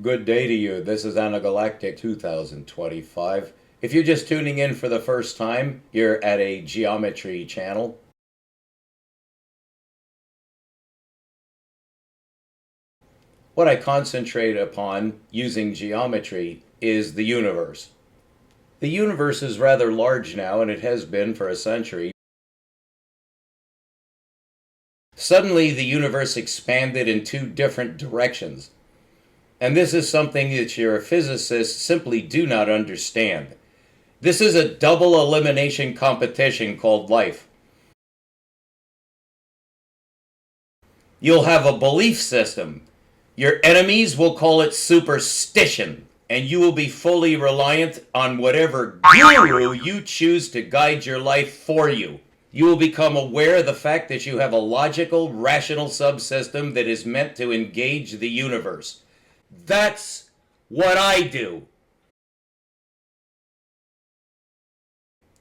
Good day to you. This is Anagalactic 2025. If you're just tuning in for the first time, you're at a geometry channel. What I concentrate upon using geometry is the universe. The universe is rather large now, and it has been for a century. Suddenly, the universe expanded in two different directions. And this is something that your physicists simply do not understand. This is a double elimination competition called life. You'll have a belief system. Your enemies will call it superstition, and you will be fully reliant on whatever guru you choose to guide your life for you. You will become aware of the fact that you have a logical, rational subsystem that is meant to engage the universe. That's what I do.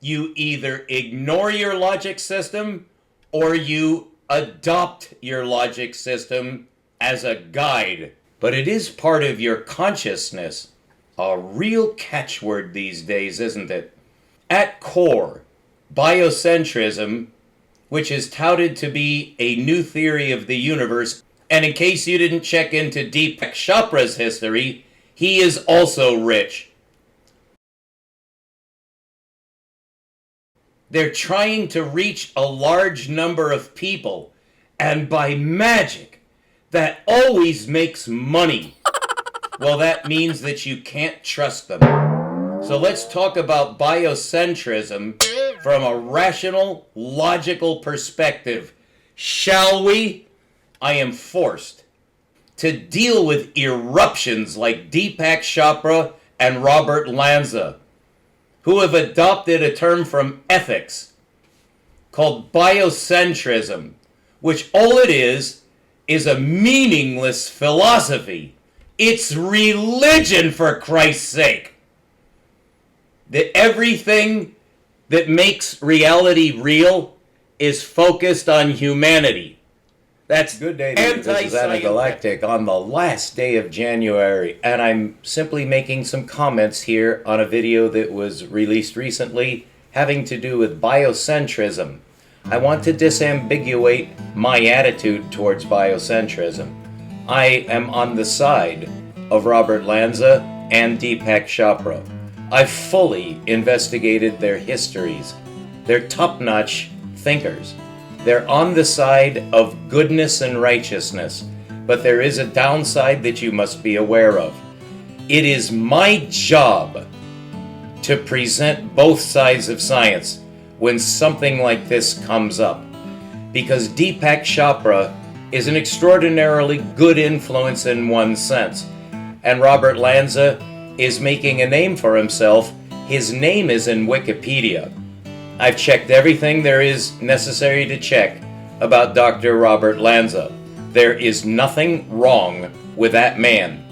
You either ignore your logic system or you adopt your logic system as a guide. But it is part of your consciousness. A real catchword these days, isn't it? At core, biocentrism, which is touted to be a new theory of the universe. And in case you didn't check into Deepak Chopra's history, he is also rich. They're trying to reach a large number of people, and by magic, that always makes money. Well, that means that you can't trust them. So let's talk about biocentrism from a rational, logical perspective. Shall we? I am forced to deal with eruptions like Deepak Chopra and Robert Lanza, who have adopted a term from ethics called biocentrism, which all it is a meaningless philosophy. It's religion, for Christ's sake. That everything that makes reality real is focused on humanity. That's good day to you. This is Anagalactic on the last day of January, and I'm simply making some comments here on a video that was released recently having to do with biocentrism. I want to disambiguate my attitude towards biocentrism. I am on the side of Robert Lanza and Deepak Chopra. I've fully investigated their histories. They're top-notch thinkers. They're on the side of goodness and righteousness, but there is a downside that you must be aware of. It is my job to present both sides of science when something like this comes up, because Deepak Chopra is an extraordinarily good influence in one sense, and Robert Lanza is making a name for himself. His name is in Wikipedia. I've checked everything there is necessary to check about Dr. Robert Lanza. There is nothing wrong with that man,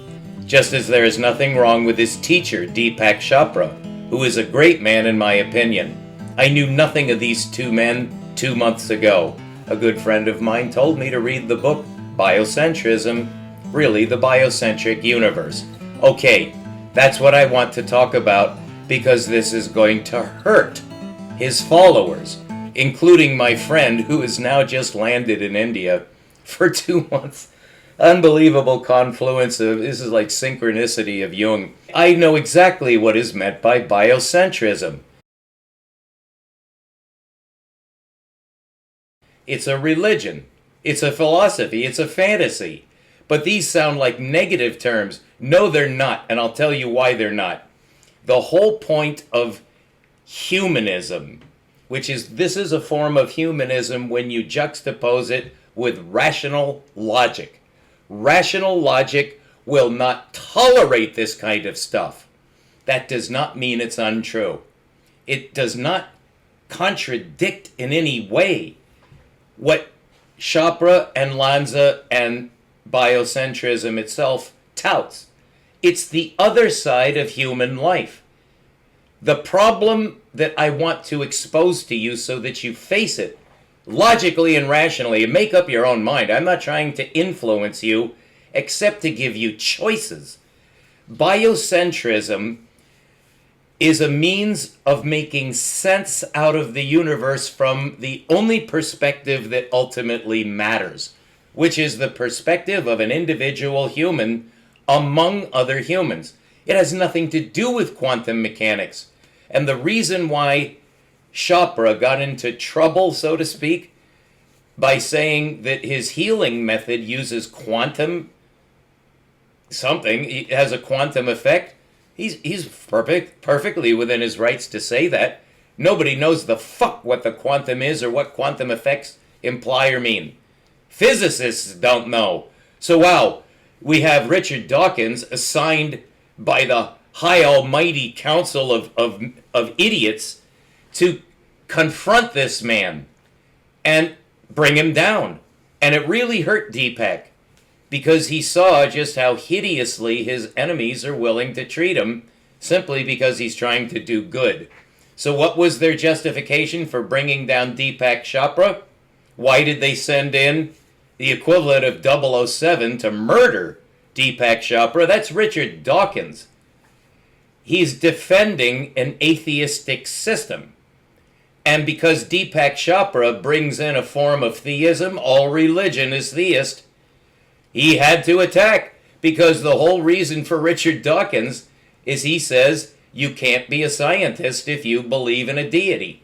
just as there is nothing wrong with his teacher, Deepak Chopra, who is a great man in my opinion. I knew nothing of these two men 2 months ago. A good friend of mine told me to read the book Biocentrism, really the biocentric universe. Okay, that's what I want to talk about, because this is going to hurt his followers, including my friend who has now just landed in India for 2 months. Unbelievable confluence of, this is like synchronicity of Jung. I know exactly what is meant by biocentrism. It's a religion, it's a philosophy, it's a fantasy. But these sound like negative terms. No, they're not, and I'll tell you why they're not. The whole point of humanism, this is a form of humanism when you juxtapose it with rational logic. Rational logic will not tolerate this kind of stuff. That does not mean it's untrue. It does not contradict in any way what Chopra and Lanza and biocentrism itself touts. It's the other side of human life. The problem that I want to expose to you so that you face it logically and rationally and make up your own mind. I'm not trying to influence you except to give you choices. Biocentrism is a means of making sense out of the universe from the only perspective that ultimately matters, which is the perspective of an individual human among other humans. It has nothing to do with quantum mechanics. And the reason why Chopra got into trouble, so to speak, by saying that his healing method uses quantum something, it has a quantum effect, he's perfectly within his rights to say that. Nobody knows the fuck what the quantum is or what quantum effects imply or mean. Physicists don't know. So wow, we have Richard Dawkins assigned by the high almighty council of idiots to confront this man and bring him down. And it really hurt Deepak, because he saw just how hideously his enemies are willing to treat him simply because he's trying to do good. So what was their justification for bringing down Deepak Chopra? Why did they send in the equivalent of 007 to murder Deepak Chopra? That's Richard Dawkins. He's defending an atheistic system. And because Deepak Chopra brings in a form of theism, all religion is theist, he had to attack, because the whole reason for Richard Dawkins is he says you can't be a scientist if you believe in a deity.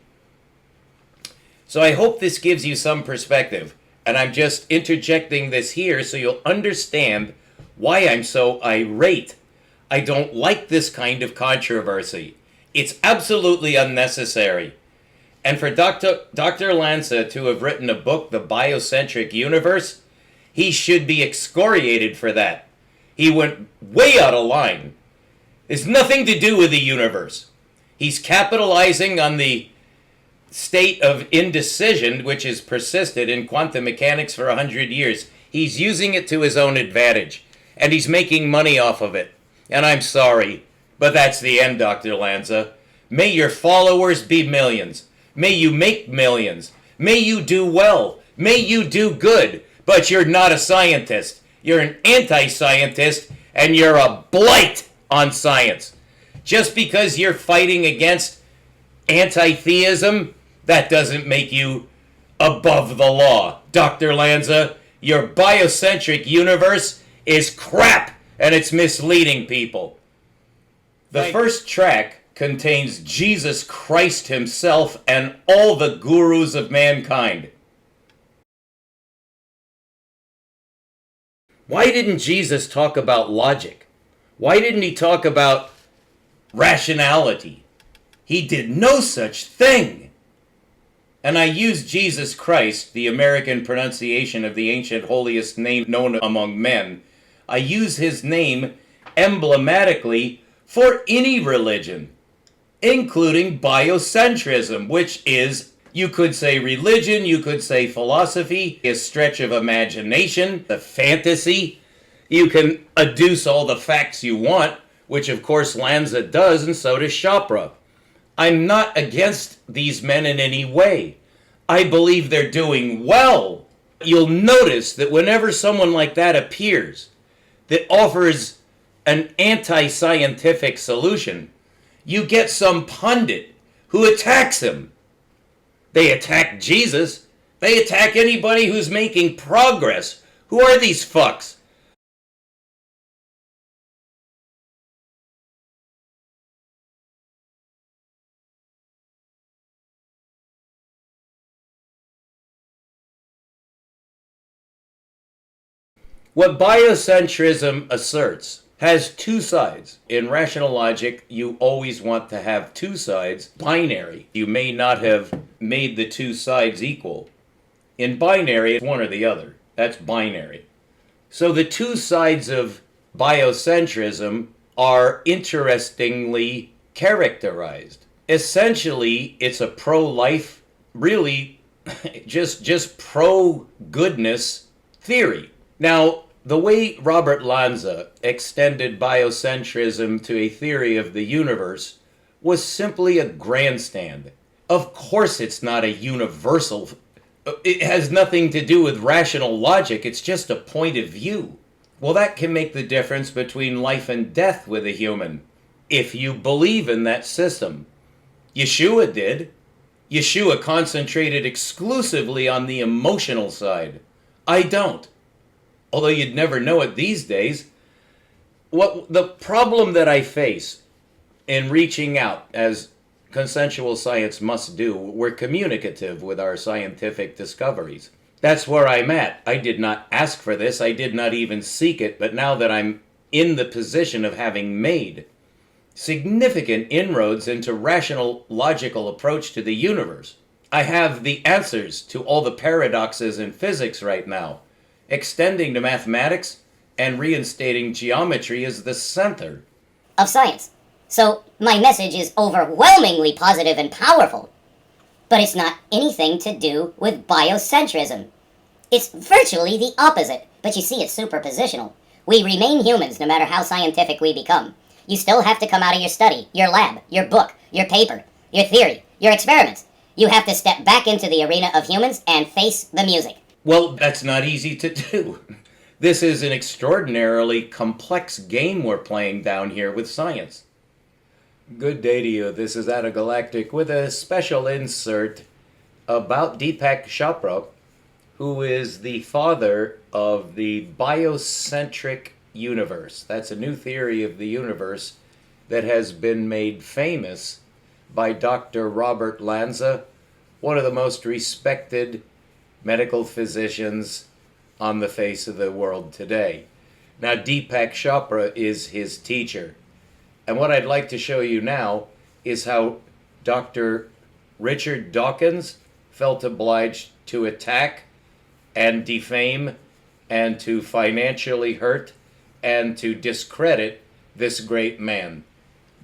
So I hope this gives you some perspective, and I'm just interjecting this here so you'll understand why I'm so irate. I don't like this kind of controversy. It's absolutely unnecessary. And for Dr. Lanza to have written a book, The Biocentric Universe, he should be excoriated for that. He went way out of line. It's nothing to do with the universe. He's capitalizing on the state of indecision which has persisted in quantum mechanics for 100 years. He's using it to his own advantage, and he's making money off of it. And I'm sorry, but that's the end, Dr. Lanza. May your followers be millions. May you make millions. May you do well. May you do good. But you're not a scientist. You're an anti-scientist, and you're a blight on science. Just because you're fighting against anti-theism, that doesn't make you above the law. Dr. Lanza, your biocentric universe is crap, and it's misleading people. The first track contains Jesus Christ himself and all the gurus of mankind. Why didn't Jesus talk about logic? Why didn't he talk about rationality? He did no such thing. And I use Jesus Christ, the American pronunciation of the ancient holiest name known among men. I use his name emblematically for any religion, including biocentrism, which is, you could say religion, you could say philosophy, a stretch of imagination, a fantasy. You can adduce all the facts you want, which of course Lanza does, and so does Chopra. I'm not against these men in any way. I believe they're doing well. You'll notice that whenever someone like that appears, that offers an anti-scientific solution, you get some pundit who attacks him. They attack Jesus. They attack anybody who's making progress. Who are these fucks? What biocentrism asserts has two sides. In rational logic, you always want to have two sides, binary. You may not have made the two sides equal. In binary, it's one or the other. That's binary. So the two sides of biocentrism are interestingly characterized. Essentially, it's a pro-life, really just pro-goodness theory. Now, the way Robert Lanza extended biocentrism to a theory of the universe was simply a grandstand. Of course it's not a universal. It has nothing to do with rational logic. It's just a point of view. Well, that can make the difference between life and death with a human, if you believe in that system. Yeshua did. Yeshua concentrated exclusively on the emotional side. I don't. Although you'd never know it these days. What the problem that I face in reaching out, as consensual science must do, we're communicative with our scientific discoveries. That's where I'm at. I did not ask for this. I did not even seek it. But now that I'm in the position of having made significant inroads into rational, logical approach to the universe, I have the answers to all the paradoxes in physics right now, extending to mathematics and reinstating geometry as the center of science. So my message is overwhelmingly positive and powerful. But it's not anything to do with biocentrism. It's virtually the opposite, but you see it's superpositional. We remain humans no matter how scientific we become. You still have to come out of your study, your lab, your book, your paper, your theory, your experiments. You have to step back into the arena of humans and face the music. Well, that's not easy to do. This is an extraordinarily complex game we're playing down here with science. Good day to you. This is Galactic with a special insert about Deepak Chopra, who is the father of the biocentric universe. That's a new theory of the universe that has been made famous by Dr. Robert Lanza, one of the most respected medical physicians on the face of the world today. Now, Deepak Chopra is his teacher. And what I'd like to show you now is how Dr. Richard Dawkins felt obliged to attack and defame and to financially hurt and to discredit this great man.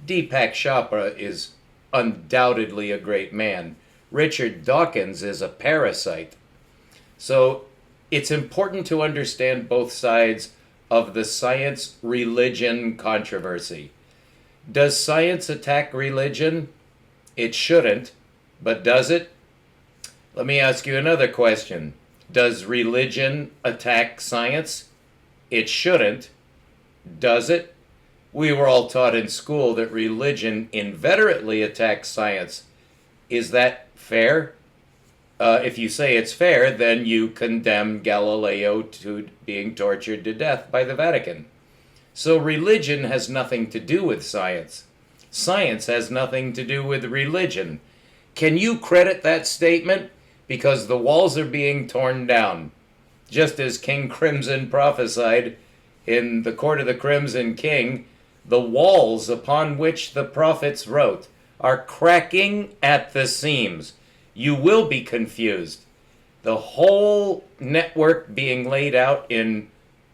Deepak Chopra is undoubtedly a great man. Richard Dawkins is a parasite. So it's important to understand both sides of the science-religion controversy. Does science attack religion? It shouldn't, but does it? Let me ask you another question. Does religion attack science? It shouldn't. Does it? We were all taught in school that religion inveterately attacks science. Is that fair? If you say it's fair, then you condemn Galileo to being tortured to death by the Vatican. So religion has nothing to do with science. Science has nothing to do with religion. Can you credit that statement? Because the walls are being torn down. Just as King Crimson prophesied in the Court of the Crimson King, the walls upon which the prophets wrote are cracking at the seams. You will be confused. The whole network being laid out in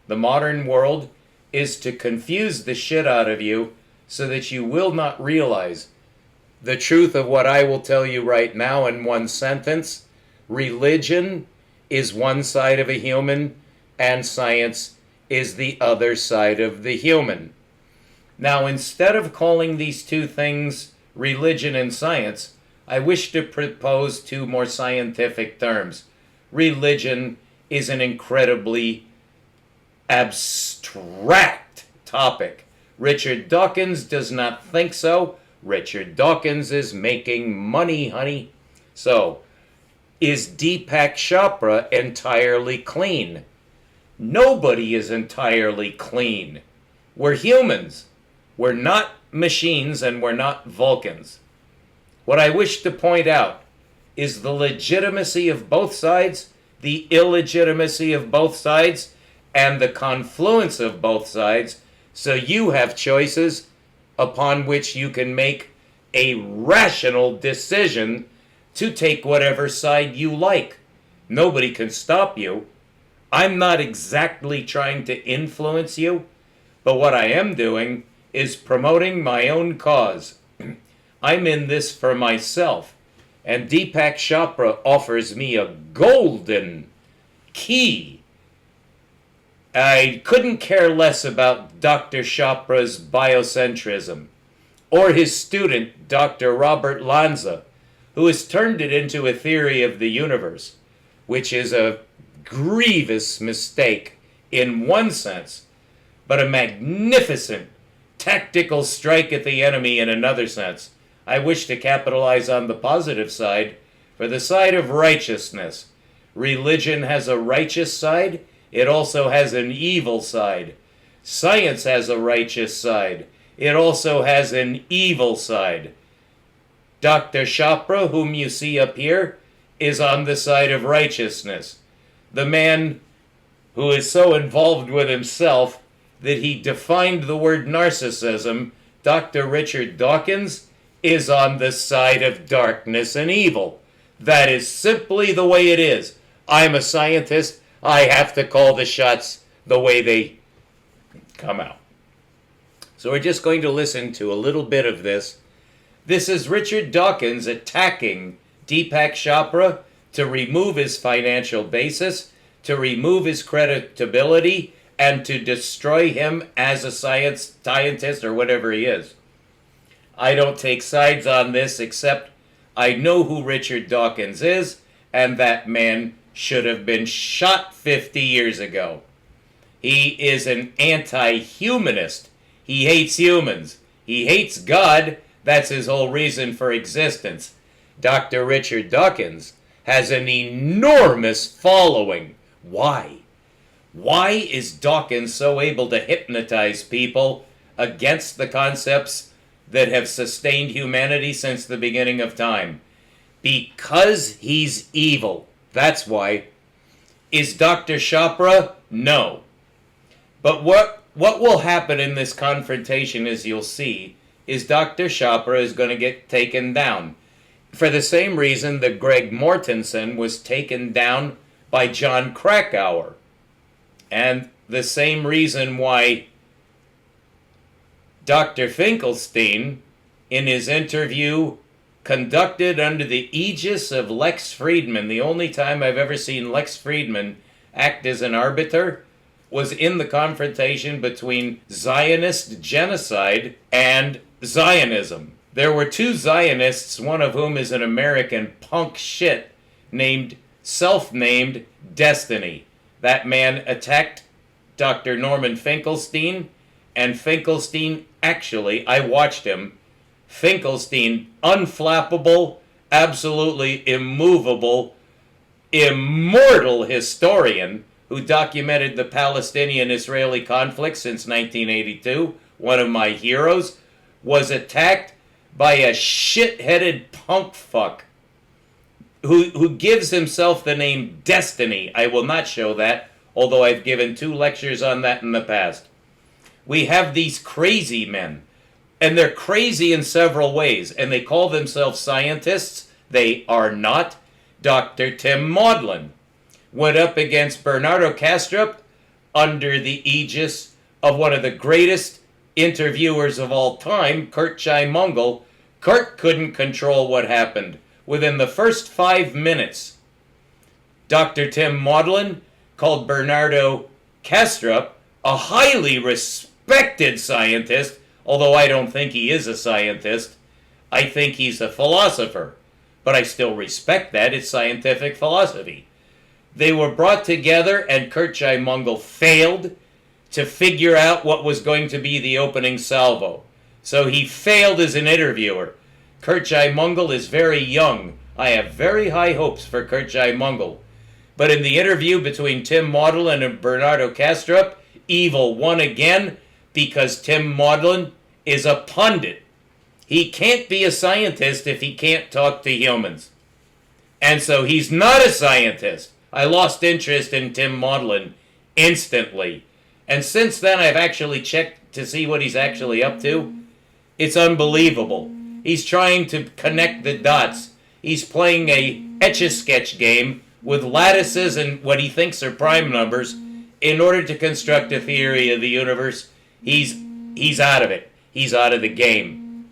the modern world is to confuse the shit out of you so that you will not realize the truth of what I will tell you right now in one sentence. Religion is one side of a human and science is the other side of the human. Now, instead of calling these two things religion and science, I wish to propose two more scientific terms. Religion is an incredibly abstract topic. Richard Dawkins does not think so. Richard Dawkins is making money, honey. So, is Deepak Chopra entirely clean? Nobody is entirely clean. We're humans. We're not machines and we're not Vulcans. What I wish to point out is the legitimacy of both sides, the illegitimacy of both sides, and the confluence of both sides, so you have choices upon which you can make a rational decision to take whatever side you like. Nobody can stop you. I'm not exactly trying to influence you, but what I am doing is promoting my own cause. I'm in this for myself, and Deepak Chopra offers me a golden key. I couldn't care less about Dr. Chopra's biocentrism, or his student, Dr. Robert Lanza, who has turned it into a theory of the universe, which is a grievous mistake in one sense, but a magnificent tactical strike at the enemy in another sense. I wish to capitalize on the positive side, for the side of righteousness. Religion has a righteous side, it also has an evil side. Science has a righteous side, it also has an evil side. Dr. Chopra, whom you see up here, is on the side of righteousness. The man who is so involved with himself that he defined the word narcissism, Dr. Richard Dawkins, is on the side of darkness and evil. That is simply the way it is. I'm a scientist. I have to call the shots the way they come out. So we're just going to listen to a little bit of this. This is Richard Dawkins attacking Deepak Chopra to remove his financial basis, to remove his creditability, and to destroy him as a scientist or whatever he is. I don't take sides on this, except I know who Richard Dawkins is, and that man should have been shot 50 years ago. He is an anti-humanist. He hates humans. He hates God. That's his whole reason for existence. Dr. Richard Dawkins has an enormous following. Why? Why is Dawkins so able to hypnotize people against the concepts that have sustained humanity since the beginning of time? Because he's evil. That's why. Is Dr. Chopra? No. But what will happen in this confrontation, as you'll see, is Dr. Chopra is going to get taken down. For the same reason that Greg Mortenson was taken down by John Krakauer. And the same reason why Dr. Finkelstein, in his interview conducted under the aegis of Lex Friedman, the only time I've ever seen Lex Friedman act as an arbiter, was in the confrontation between Zionist genocide and Zionism. There were two Zionists, one of whom is an American punk shit named self-named Destiny. That man attacked Dr. Norman Finkelstein, and Finkelstein, actually, I watched him, Finkelstein, unflappable, absolutely immovable, immortal historian who documented the Palestinian-Israeli conflict since 1982, one of my heroes, was attacked by a shit-headed punk fuck who gives himself the name Destiny. I will not show that, although I've given 2 lectures on that in the past. We have these crazy men, and they're crazy in several ways, and they call themselves scientists. They are not. Dr. Tim Maudlin went up against Bernardo Kastrup under the aegis of one of the greatest interviewers of all time, Kurt Mungle. Kurt couldn't control what happened. Within the first 5 minutes, Dr. Tim Maudlin called Bernardo Kastrup a highly respected scientist, although I don't think he is a scientist. I think he's a philosopher, but I still respect that. It's scientific philosophy. They were brought together, and Kurt Mungle failed to figure out what was going to be the opening salvo. So he failed as an interviewer. Kurt Mungle is very young. I have very high hopes for Kurt Mungle. But in the interview between Tim Maudlin and Bernardo Kastrup, evil won again because Tim Maudlin is a pundit. He can't be a scientist if he can't talk to humans. And so he's not a scientist. I lost interest in Tim Maudlin instantly. And since then, I've actually checked to see what he's actually up to. It's unbelievable. He's trying to connect the dots. He's playing a Etch-a-Sketch game with lattices and what he thinks are prime numbers in order to construct a theory of the universe. He's out of it. He's out of the game.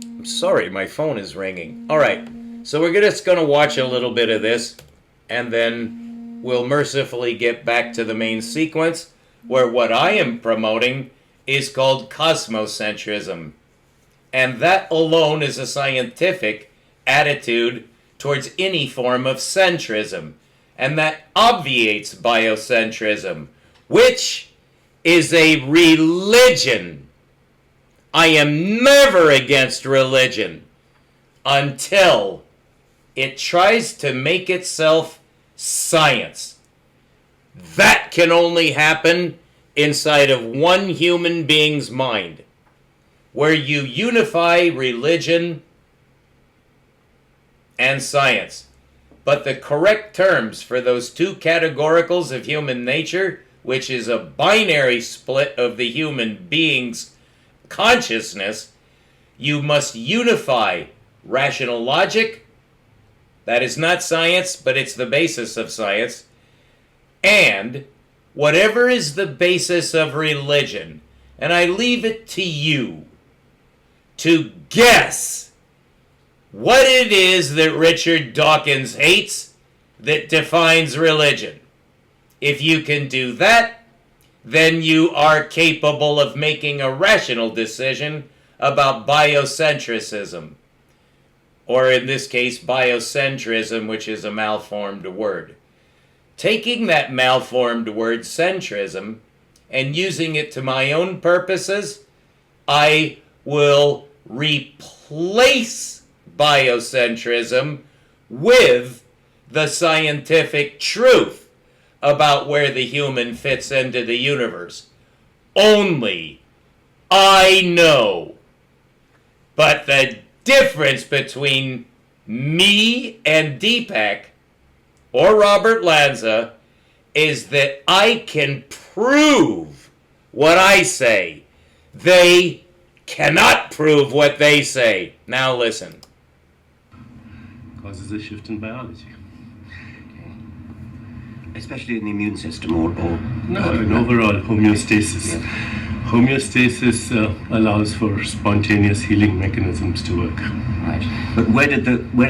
I'm sorry, my phone is ringing. All right, so we're just going to watch a little bit of this, and then we'll mercifully get back to the main sequence, where what I am promoting is called cosmocentrism. And that alone is a scientific attitude towards any form of centrism. and that obviates biocentrism, which is a religion. I am never against religion until it tries to make itself science. That can only happen inside of one human being's mind, where you unify religion and science. But the correct terms for those two categoricals of human nature, which is a binary split of the human being's consciousness, you must unify rational logic. That is not science, but it's the basis of science. And whatever is the basis of religion. And I leave it to you to guess what it is that Richard Dawkins hates that defines religion. If you can do that, then you are capable of making a rational decision about biocentrism. Or in this case, biocentrism, which is a malformed word. Taking that malformed word centrism and using it to my own purposes, I will replace biocentrism with the scientific truth about where the human fits into the universe. Only I know. But the difference between me and Deepak or Robert Lanza is that I can prove what I say. They cannot prove what they say. Now listen. Causes a shift in biology. Especially in the immune system or No, in overall homeostasis. Yeah. Homeostasis allows for spontaneous healing mechanisms to work. Right. But where did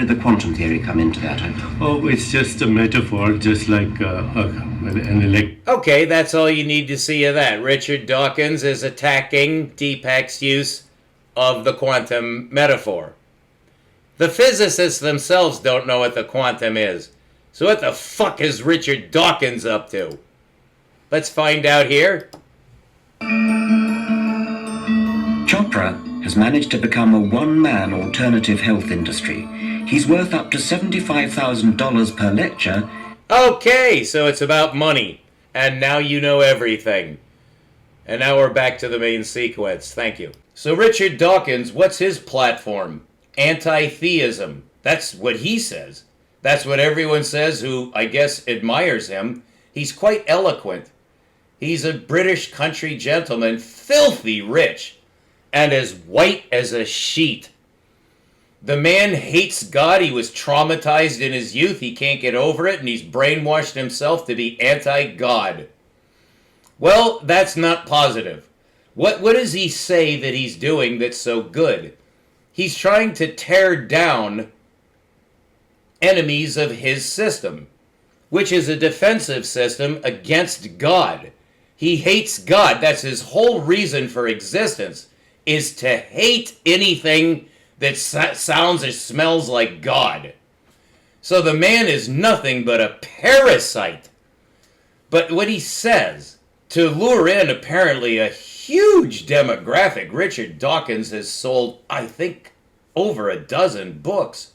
the quantum theory come into that? Oh, it's just a metaphor, just like an Okay, that's all you need to see of that. Richard Dawkins is attacking Deepak's use of the quantum metaphor. The physicists themselves don't know what the quantum is. So what the fuck is Richard Dawkins up to? Let's find out here. Chopra has managed to become a one-man alternative health industry. He's worth up to $75,000 per lecture. Okay, so it's about money. And now you know everything. And now we're back to the main sequence. Thank you. So Richard Dawkins, what's his platform? Anti-theism. That's what he says. That's what everyone says who, I guess, admires him. He's quite eloquent. He's a British country gentleman, filthy rich, and as white as a sheet. The man hates God. He was traumatized in his youth. He can't get over it, and he's brainwashed himself to be anti-God. Well, that's not positive. What does he say that he's doing that's so good? He's trying to tear down enemies of his system, which is a defensive system against God. He hates God. That's his whole reason for existence, is to hate anything that sounds or smells like God. So the man is nothing but a parasite. But what he says, to lure in apparently a huge demographic, Richard Dawkins has sold, I think, over a dozen books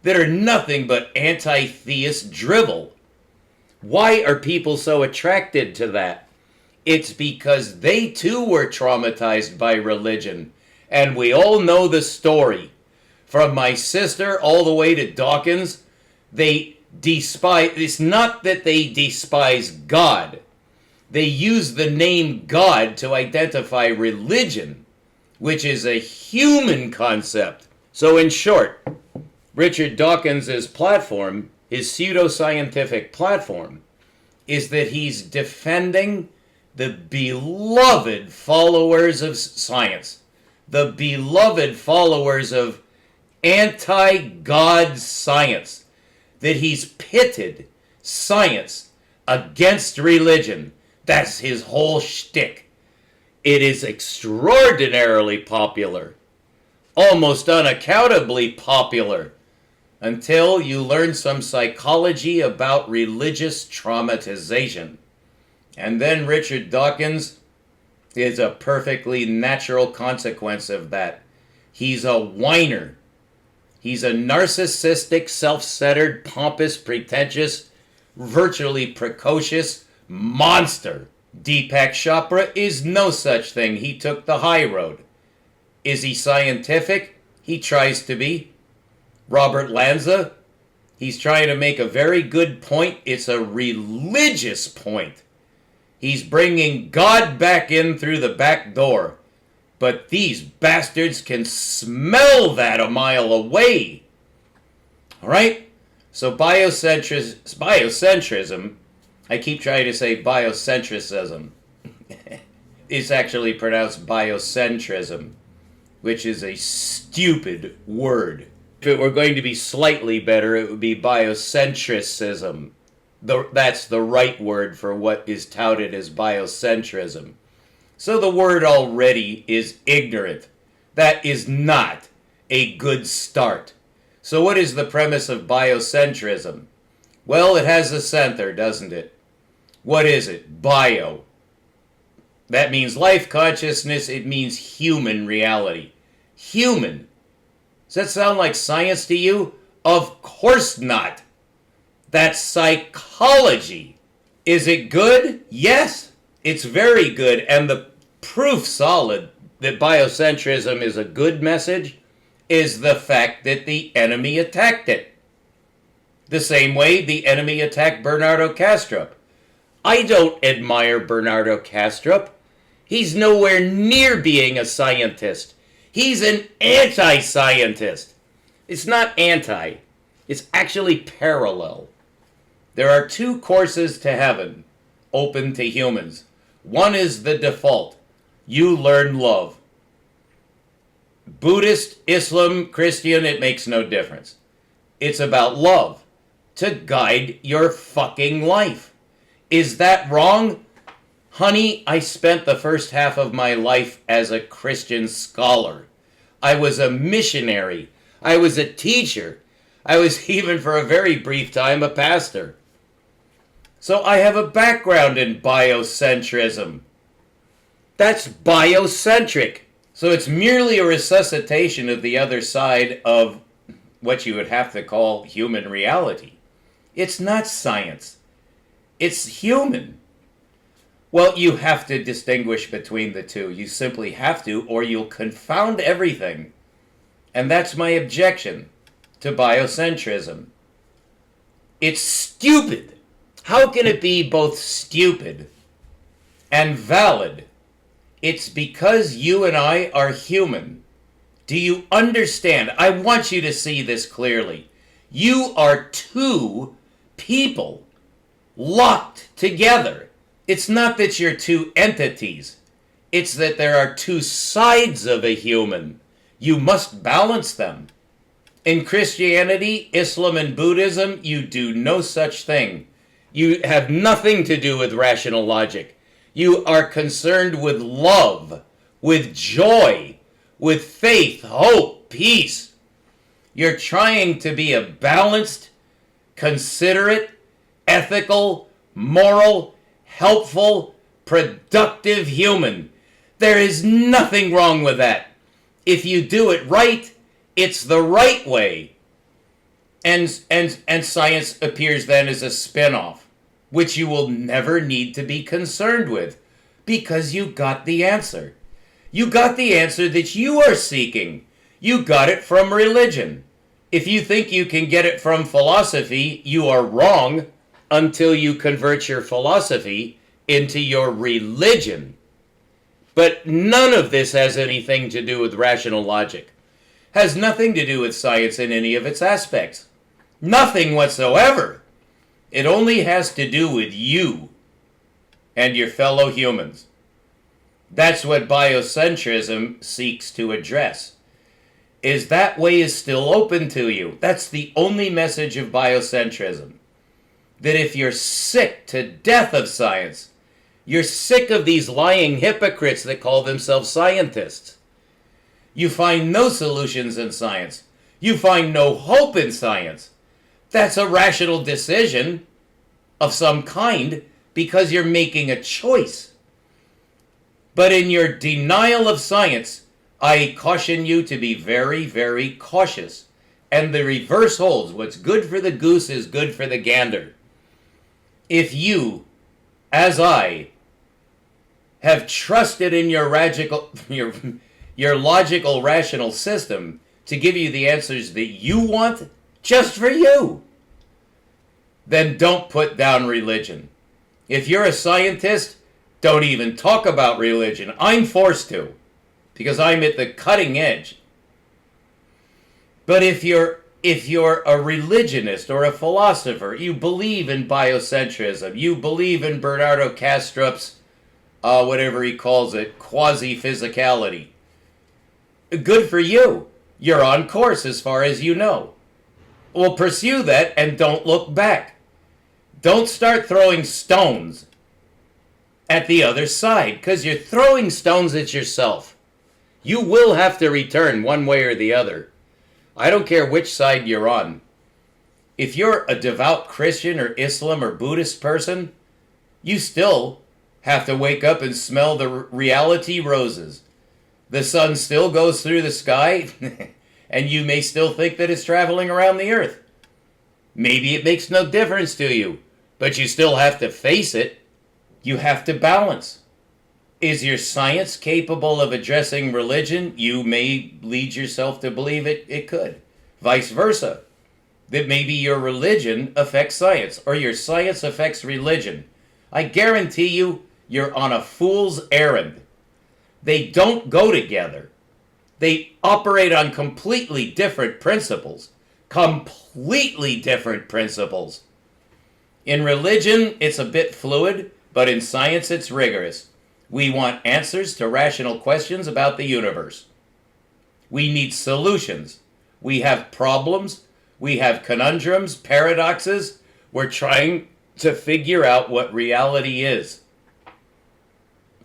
that are nothing but anti-theist drivel. Why are people so attracted to that? It's because they too were traumatized by religion. And we all know the story. From my sister all the way to Dawkins, they despise, it's not that they despise God. They use the name God to identify religion, which is a human concept. So in short, Richard Dawkins' platform, his pseudoscientific platform, is that he's defending the beloved followers of science, the beloved followers of anti-God science, that he's pitted science against religion. That's his whole shtick. It is extraordinarily popular, almost unaccountably popular. until you learn some psychology about religious traumatization. And then Richard Dawkins is a perfectly natural consequence of that. He's a whiner. He's a narcissistic, self-centered, pompous, pretentious, virtually precocious monster. Deepak Chopra is no such thing. He took the high road. Is he scientific? He tries to be. Robert Lanza, he's trying to make a very good point. It's a religious point. He's bringing God back in through the back door. But these bastards can smell that a mile away. All right? So biocentrism, I keep trying to say biocentrism. It's actually pronounced biocentrism, which is a stupid word. If it were going to be slightly better, it would be biocentricism. That's the right word for what is touted as biocentrism. So the word already is ignorant. That is not a good start. So what is the premise of biocentrism? Well, it has a center, doesn't it? What is it? Bio. That means life consciousness. It means human reality. Human. Does that sound like science to you? Of course not. That's psychology. Is it good? Yes, it's very good. And the proof solid that biocentrism is a good message is the fact that the enemy attacked it. The same way the enemy attacked Bernardo Kastrup. I don't admire Bernardo Kastrup. He's nowhere near being a scientist. He's an anti-scientist. It's not anti. It's actually parallel. There are two courses to heaven open to humans. One is the default. You learn love. Buddhist, Islam, Christian, it makes no difference. It's about love to guide your fucking life. Is that wrong? Honey, I spent the first half of my life as a Christian scholar. I was a missionary. I was a teacher. I was even for a very brief time a pastor. So I have a background in biocentrism. That's biocentric. So it's merely a resuscitation of the other side of what you would have to call human reality. It's not science. It's human. Well, you have to distinguish between the two. You simply have to, or you'll confound everything. And that's my objection to biocentrism. It's stupid. How can it be both stupid and valid? It's because you and I are human. Do you understand? I want you to see this clearly. You are two people locked together. It's not that you're two entities. It's that there are two sides of a human. You must balance them. In Christianity, Islam, and Buddhism, you do no such thing. You have nothing to do with rational logic. You are concerned with love, with joy, with faith, hope, peace. You're trying to be a balanced, considerate, ethical, moral, helpful, productive human. There is nothing wrong with that. If you do it right, it's the right way. And science appears then as a spin-off, which you will never need to be concerned with, because you got the answer. You got the answer that you are seeking. You got it from religion. If you think you can get it from philosophy, you are wrong until you convert your philosophy into your religion. But none of this has anything to do with rational logic. Has nothing to do with science in any of its aspects. Nothing whatsoever. It only has to do with you and your fellow humans. That's what biocentrism seeks to address. Is that way is still open to you. That's the only message of biocentrism. That if you're sick to death of science, you're sick of these lying hypocrites that call themselves scientists. You find no solutions in science. You find no hope in science. That's a rational decision of some kind because you're making a choice. But in your denial of science, I caution you to be very, very cautious. And the reverse holds. What's good for the goose is good for the gander. If you, as I, have trusted in your logical, rational system to give you the answers that you want just for you, then don't put down religion. If you're a scientist, don't even talk about religion. I'm forced to, because I'm at the cutting edge. But if you're a religionist or a philosopher, you believe in biocentrism, you believe in Bernardo Kastrup's, whatever he calls it, quasi-physicality, good for you. You're on course as far as you know. Well, pursue that and don't look back. Don't start throwing stones at the other side, because you're throwing stones at yourself. You will have to return one way or the other. I don't care which side you're on. If you're a devout Christian or Islam or Buddhist person, you still have to wake up and smell the reality roses. The sun still goes through the sky, and you may still think that it's traveling around the earth. Maybe it makes no difference to you, but you still have to face it. You have to balance. Is your science capable of addressing religion? You may lead yourself to believe it could. Vice versa. That maybe your religion affects science, or your science affects religion. I guarantee you, you're on a fool's errand. They don't go together. They operate on completely different principles. Completely different principles. In religion, it's a bit fluid, but in science, it's rigorous. We want answers to rational questions about the universe. We need solutions. We have problems. We have conundrums, paradoxes. We're trying to figure out what reality is.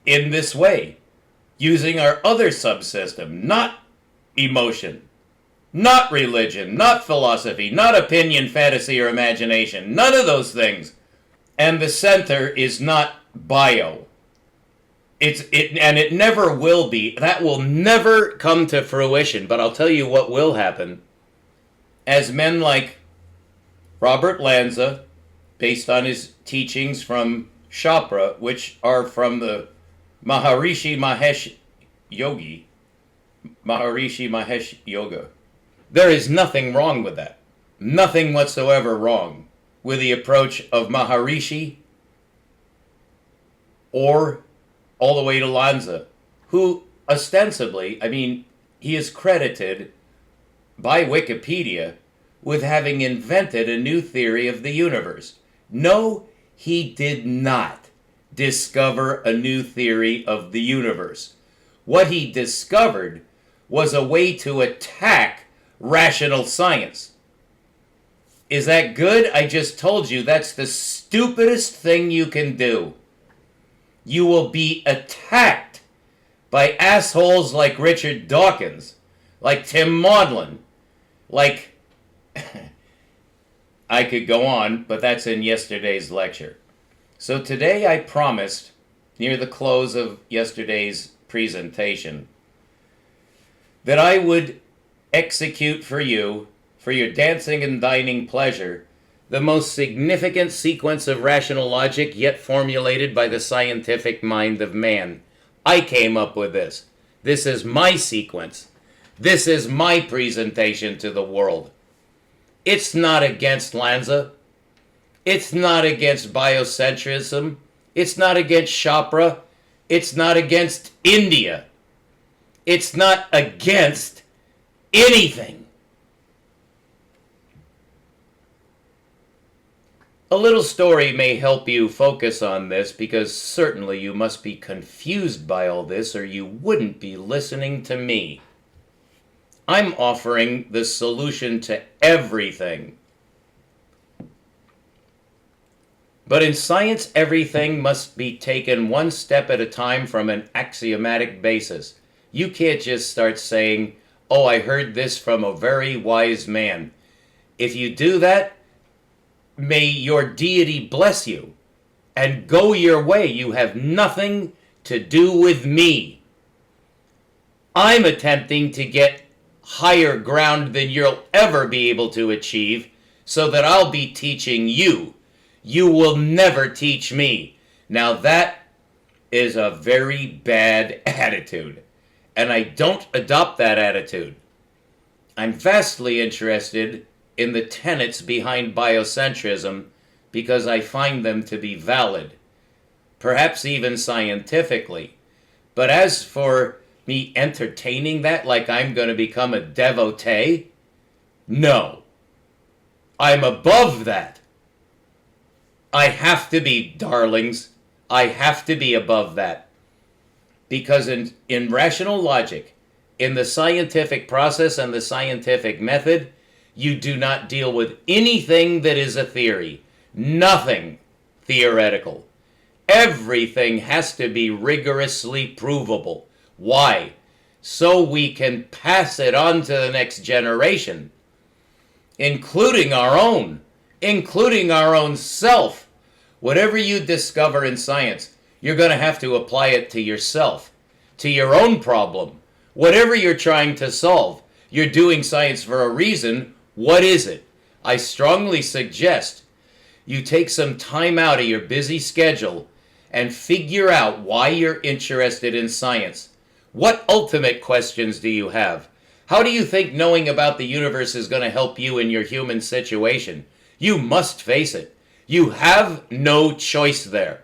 In this way, using our other subsystem, not emotion, not religion, not philosophy, not opinion, fantasy, or imagination. None of those things. And the center is not bio. It never will be. That will never come to fruition. But I'll tell you what will happen. As men like Robert Lanza, based on his teachings from Chopra, which are from the Maharishi Mahesh Yoga. There is nothing wrong with that. Nothing whatsoever wrong with the approach of Maharishi or all the way to Lanza, who ostensibly, he is credited by Wikipedia with having invented a new theory of the universe. No, he did not discover a new theory of the universe. What he discovered was a way to attack rational science. Is that good? I just told you that's the stupidest thing you can do. You will be attacked by assholes like Richard Dawkins, like Tim Maudlin, like... I could go on, but that's in yesterday's lecture. So today I promised, near the close of yesterday's presentation, that I would execute for you, for your dancing and dining pleasure, the most significant sequence of rational logic yet formulated by the scientific mind of man. I came up with this. This is my sequence. This is my presentation to the world. It's not against Lanza. It's not against biocentrism. It's not against Chopra. It's not against India. It's not against anything. A little story may help you focus on this, because certainly you must be confused by all this or you wouldn't be listening to me. I'm offering the solution to everything. But in science, everything must be taken one step at a time from an axiomatic basis. You can't just start saying, Oh, I heard this from a very wise man. If you do that, may your deity bless you, and go your way. You have nothing to do with me. I'm attempting to get higher ground than you'll ever be able to achieve, so that I'll be teaching you. You will never teach me. Now that is a very bad attitude, and I don't adopt that attitude. I'm vastly interested in the tenets behind biocentrism because I find them to be valid, perhaps even scientifically. But as for me entertaining that like I'm going to become a devotee, no. I'm above that. I have to be, darlings. I have to be above that. Because in rational logic, in the scientific process and the scientific method, you do not deal with anything that is a theory. Nothing theoretical. Everything has to be rigorously provable. Why? So we can pass it on to the next generation, including our own self. Whatever you discover in science, you're going to have to apply it to yourself, to your own problem. Whatever you're trying to solve, you're doing science for a reason. What is it? I strongly suggest you take some time out of your busy schedule and figure out why you're interested in science. What ultimate questions do you have? How do you think knowing about the universe is going to help you in your human situation? You must face it. You have no choice there.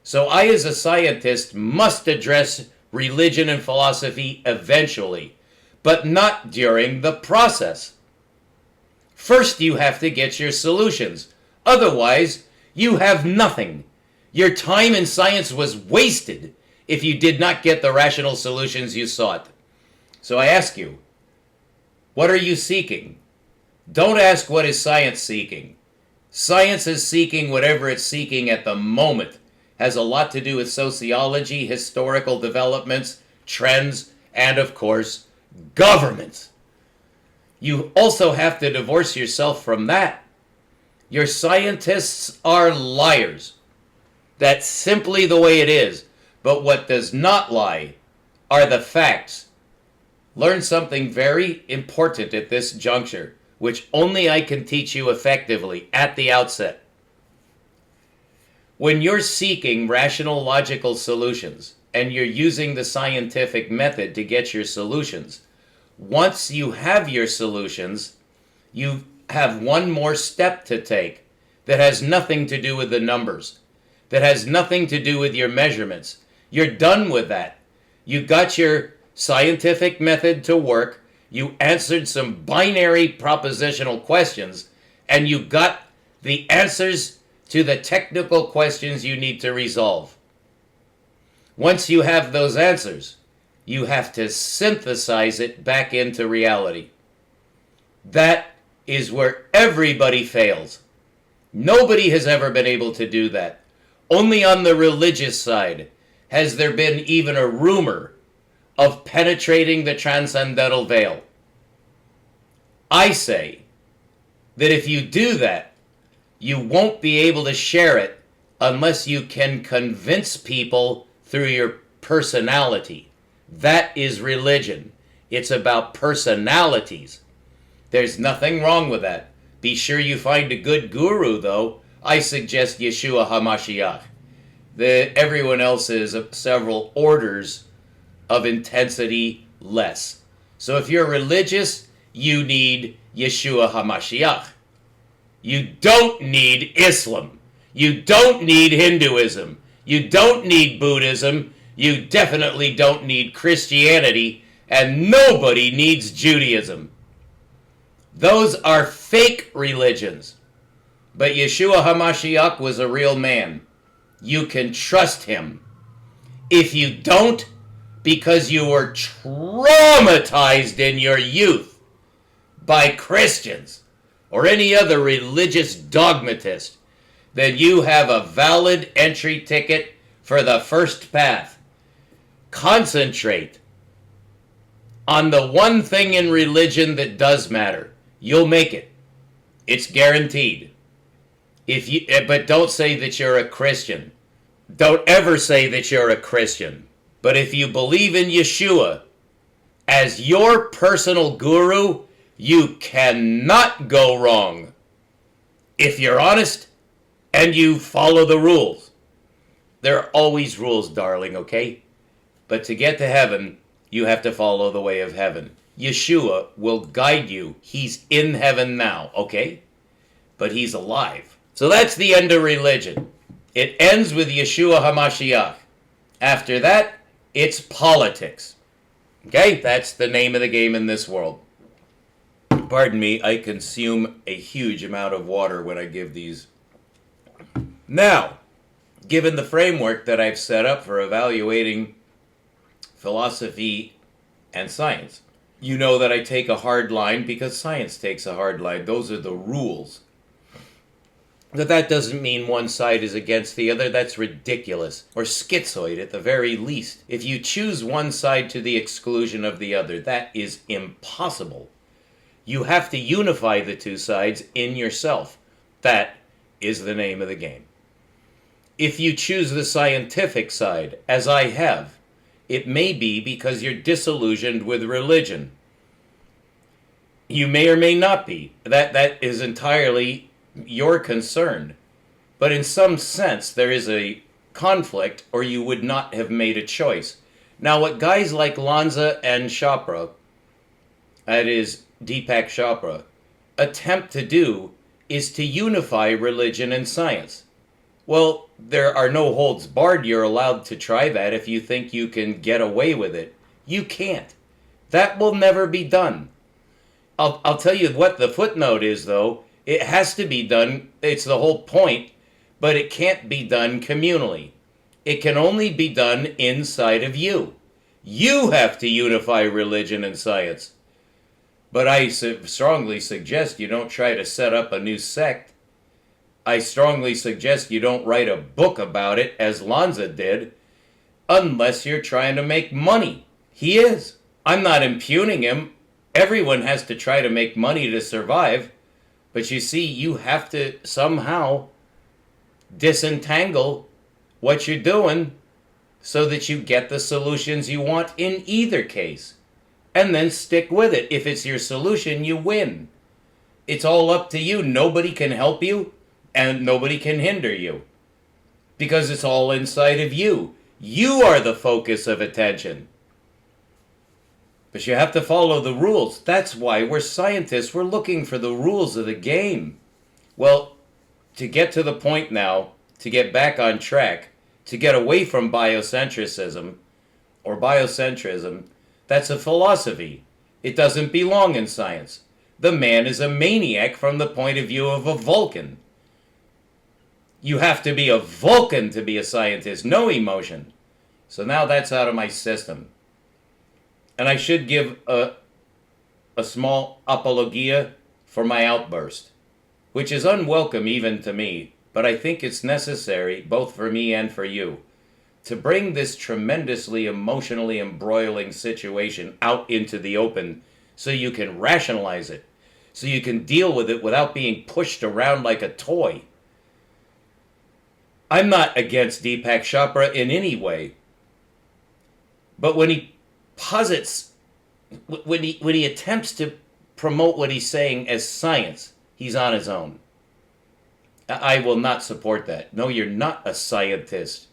So I, as a scientist, must address religion and philosophy eventually, but not during the process. First, you have to get your solutions. Otherwise, you have nothing. Your time in science was wasted if you did not get the rational solutions you sought. So I ask you, what are you seeking? Don't ask what is science seeking. Science is seeking whatever it's seeking at the moment. Has a lot to do with sociology, historical developments, trends, and of course, governments. You also have to divorce yourself from that. Your scientists are liars. That's simply the way it is. But what does not lie are the facts. Learn something very important at this juncture, which only I can teach you effectively at the outset. When you're seeking rational, logical solutions, and you're using the scientific method to get your solutions, once you have your solutions, you have one more step to take that has nothing to do with the numbers, that has nothing to do with your measurements. You're done with that. You got your scientific method to work, you answered some binary propositional questions, and you got the answers to the technical questions you need to resolve. Once you have those answers, you have to synthesize it back into reality. That is where everybody fails. Nobody has ever been able to do that. Only on the religious side has there been even a rumor of penetrating the transcendental veil. I say that if you do that, you won't be able to share it unless you can convince people through your personality. That is religion. It's about personalities. There's nothing wrong with that. Be sure you find a good guru, though. I suggest Yeshua HaMashiach. Everyone else is several orders of intensity less. So if you're religious, you need Yeshua HaMashiach. You don't need Islam. You don't need Hinduism. You don't need Buddhism. You definitely don't need Christianity. And nobody needs Judaism. Those are fake religions. But Yeshua HaMashiach was a real man. You can trust him. If you don't, because you were traumatized in your youth by Christians or any other religious dogmatist, then you have a valid entry ticket for the first path. Concentrate on the one thing in religion that does matter. You'll make it. It's guaranteed. But don't say that you're a Christian. Don't ever say that you're a Christian. But if you believe in Yeshua as your personal guru, you cannot go wrong. If you're honest and you follow the rules. There are always rules, darling, okay? But to get to heaven, you have to follow the way of heaven. Yeshua will guide you. He's in heaven now, okay? But he's alive. So that's the end of religion. It ends with Yeshua HaMashiach. After that, it's politics. Okay? That's the name of the game in this world. Pardon me, I consume a huge amount of water when I give these. Now, given the framework that I've set up for evaluating philosophy and science, you know that I take a hard line because science takes a hard line. Those are the rules. But that doesn't mean one side is against the other. That's ridiculous. Or schizoid at the very least. If you choose one side to the exclusion of the other, that is impossible. You have to unify the two sides in yourself. That is the name of the game. If you choose the scientific side, as I have, it may be because you're disillusioned with religion. You may or may not be. That is entirely your concern. But in some sense, there is a conflict, or you would not have made a choice. Now, what guys like Lanza and Chopra, that is Deepak Chopra, attempt to do is to unify religion and science. Well, there are no holds barred. You're allowed to try that if you think you can get away with it. You can't. That will never be done. I'll tell you what the footnote is, though. It has to be done. It's the whole point. But it can't be done communally. It can only be done inside of you. You have to unify religion and science. But I strongly suggest you don't try to set up a new sect. I strongly suggest you don't write a book about it, as Lanza did, unless you're trying to make money. He is. I'm not impugning him. Everyone has to try to make money to survive. But you see, you have to somehow disentangle what you're doing so that you get the solutions you want in either case. And then stick with it. If it's your solution, you win. It's all up to you. Nobody can help you, and nobody can hinder you. Because it's all inside of you. You are the focus of attention. But you have to follow the rules. That's why we're scientists. We're looking for the rules of the game. Well, to get to the point now, to get back on track, to get away from biocentrism, that's a philosophy. It doesn't belong in science. The man is a maniac from the point of view of a Vulcan. You have to be a Vulcan to be a scientist, no emotion. So now that's out of my system. And I should give a small apologia for my outburst, which is unwelcome even to me, but I think it's necessary, both for me and for you, to bring this tremendously emotionally embroiling situation out into the open so you can rationalize it, so you can deal with it without being pushed around like a toy. I'm not against Deepak Chopra in any way, but when he posits, when he attempts to promote what he's saying as science, he's on his own. I will not support that. No, you're not a scientist.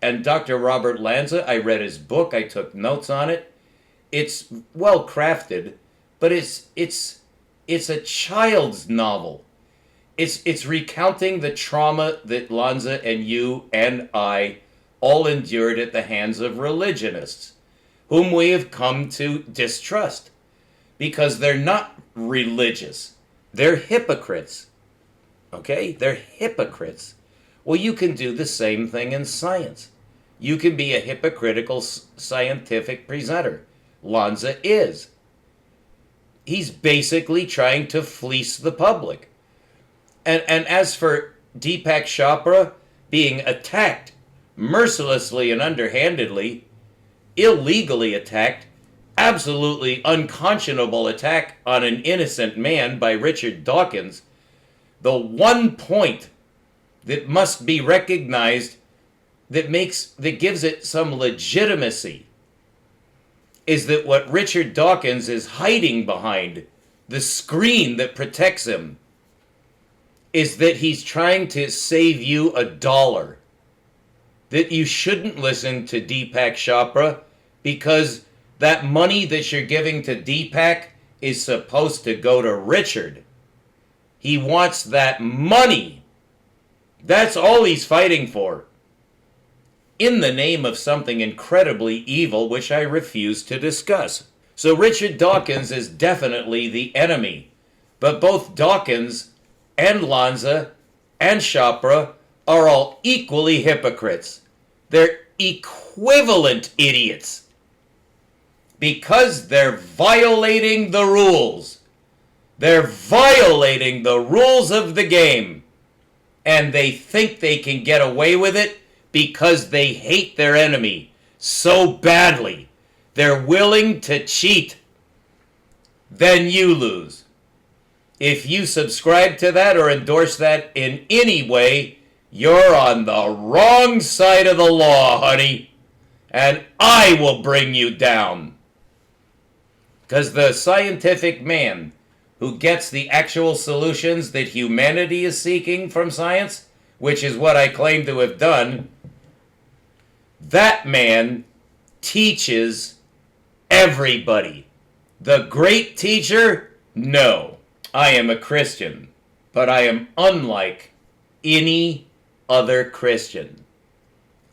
And Dr. Robert Lanza, I read his book, I took notes on it. It's well crafted, but it's a child's novel. It's recounting the trauma that Lanza and you and I all endured at the hands of religionists, whom we have come to distrust because they're not religious. They're hypocrites. Okay? They're hypocrites. Well, you can do the same thing in science. You can be a hypocritical scientific presenter. Lanza is. He's basically trying to fleece the public. And as for Deepak Chopra being attacked mercilessly and underhandedly, illegally attacked absolutely unconscionable attack on an innocent man by Richard Dawkins, the one point that must be recognized that gives it some legitimacy is that what Richard Dawkins is hiding behind, the screen that protects him, is that he's trying to save you $1. That you shouldn't listen to Deepak Chopra because that money that you're giving to Deepak is supposed to go to Richard. He wants that money. That's all he's fighting for. In the name of something incredibly evil, which I refuse to discuss. So Richard Dawkins is definitely the enemy. But both Dawkins and Lanza and Chopra are all equally hypocrites. They're equivalent idiots. Because they're violating the rules. They're violating the rules of the game. And they think they can get away with it because they hate their enemy so badly. They're willing to cheat. Then you lose. If you subscribe to that or endorse that in any way, you're on the wrong side of the law, honey. And I will bring you down. Because the scientific man who gets the actual solutions that humanity is seeking from science, which is what I claim to have done, that man teaches everybody. The great teacher? No. I am a Christian, but I am unlike any other Christian.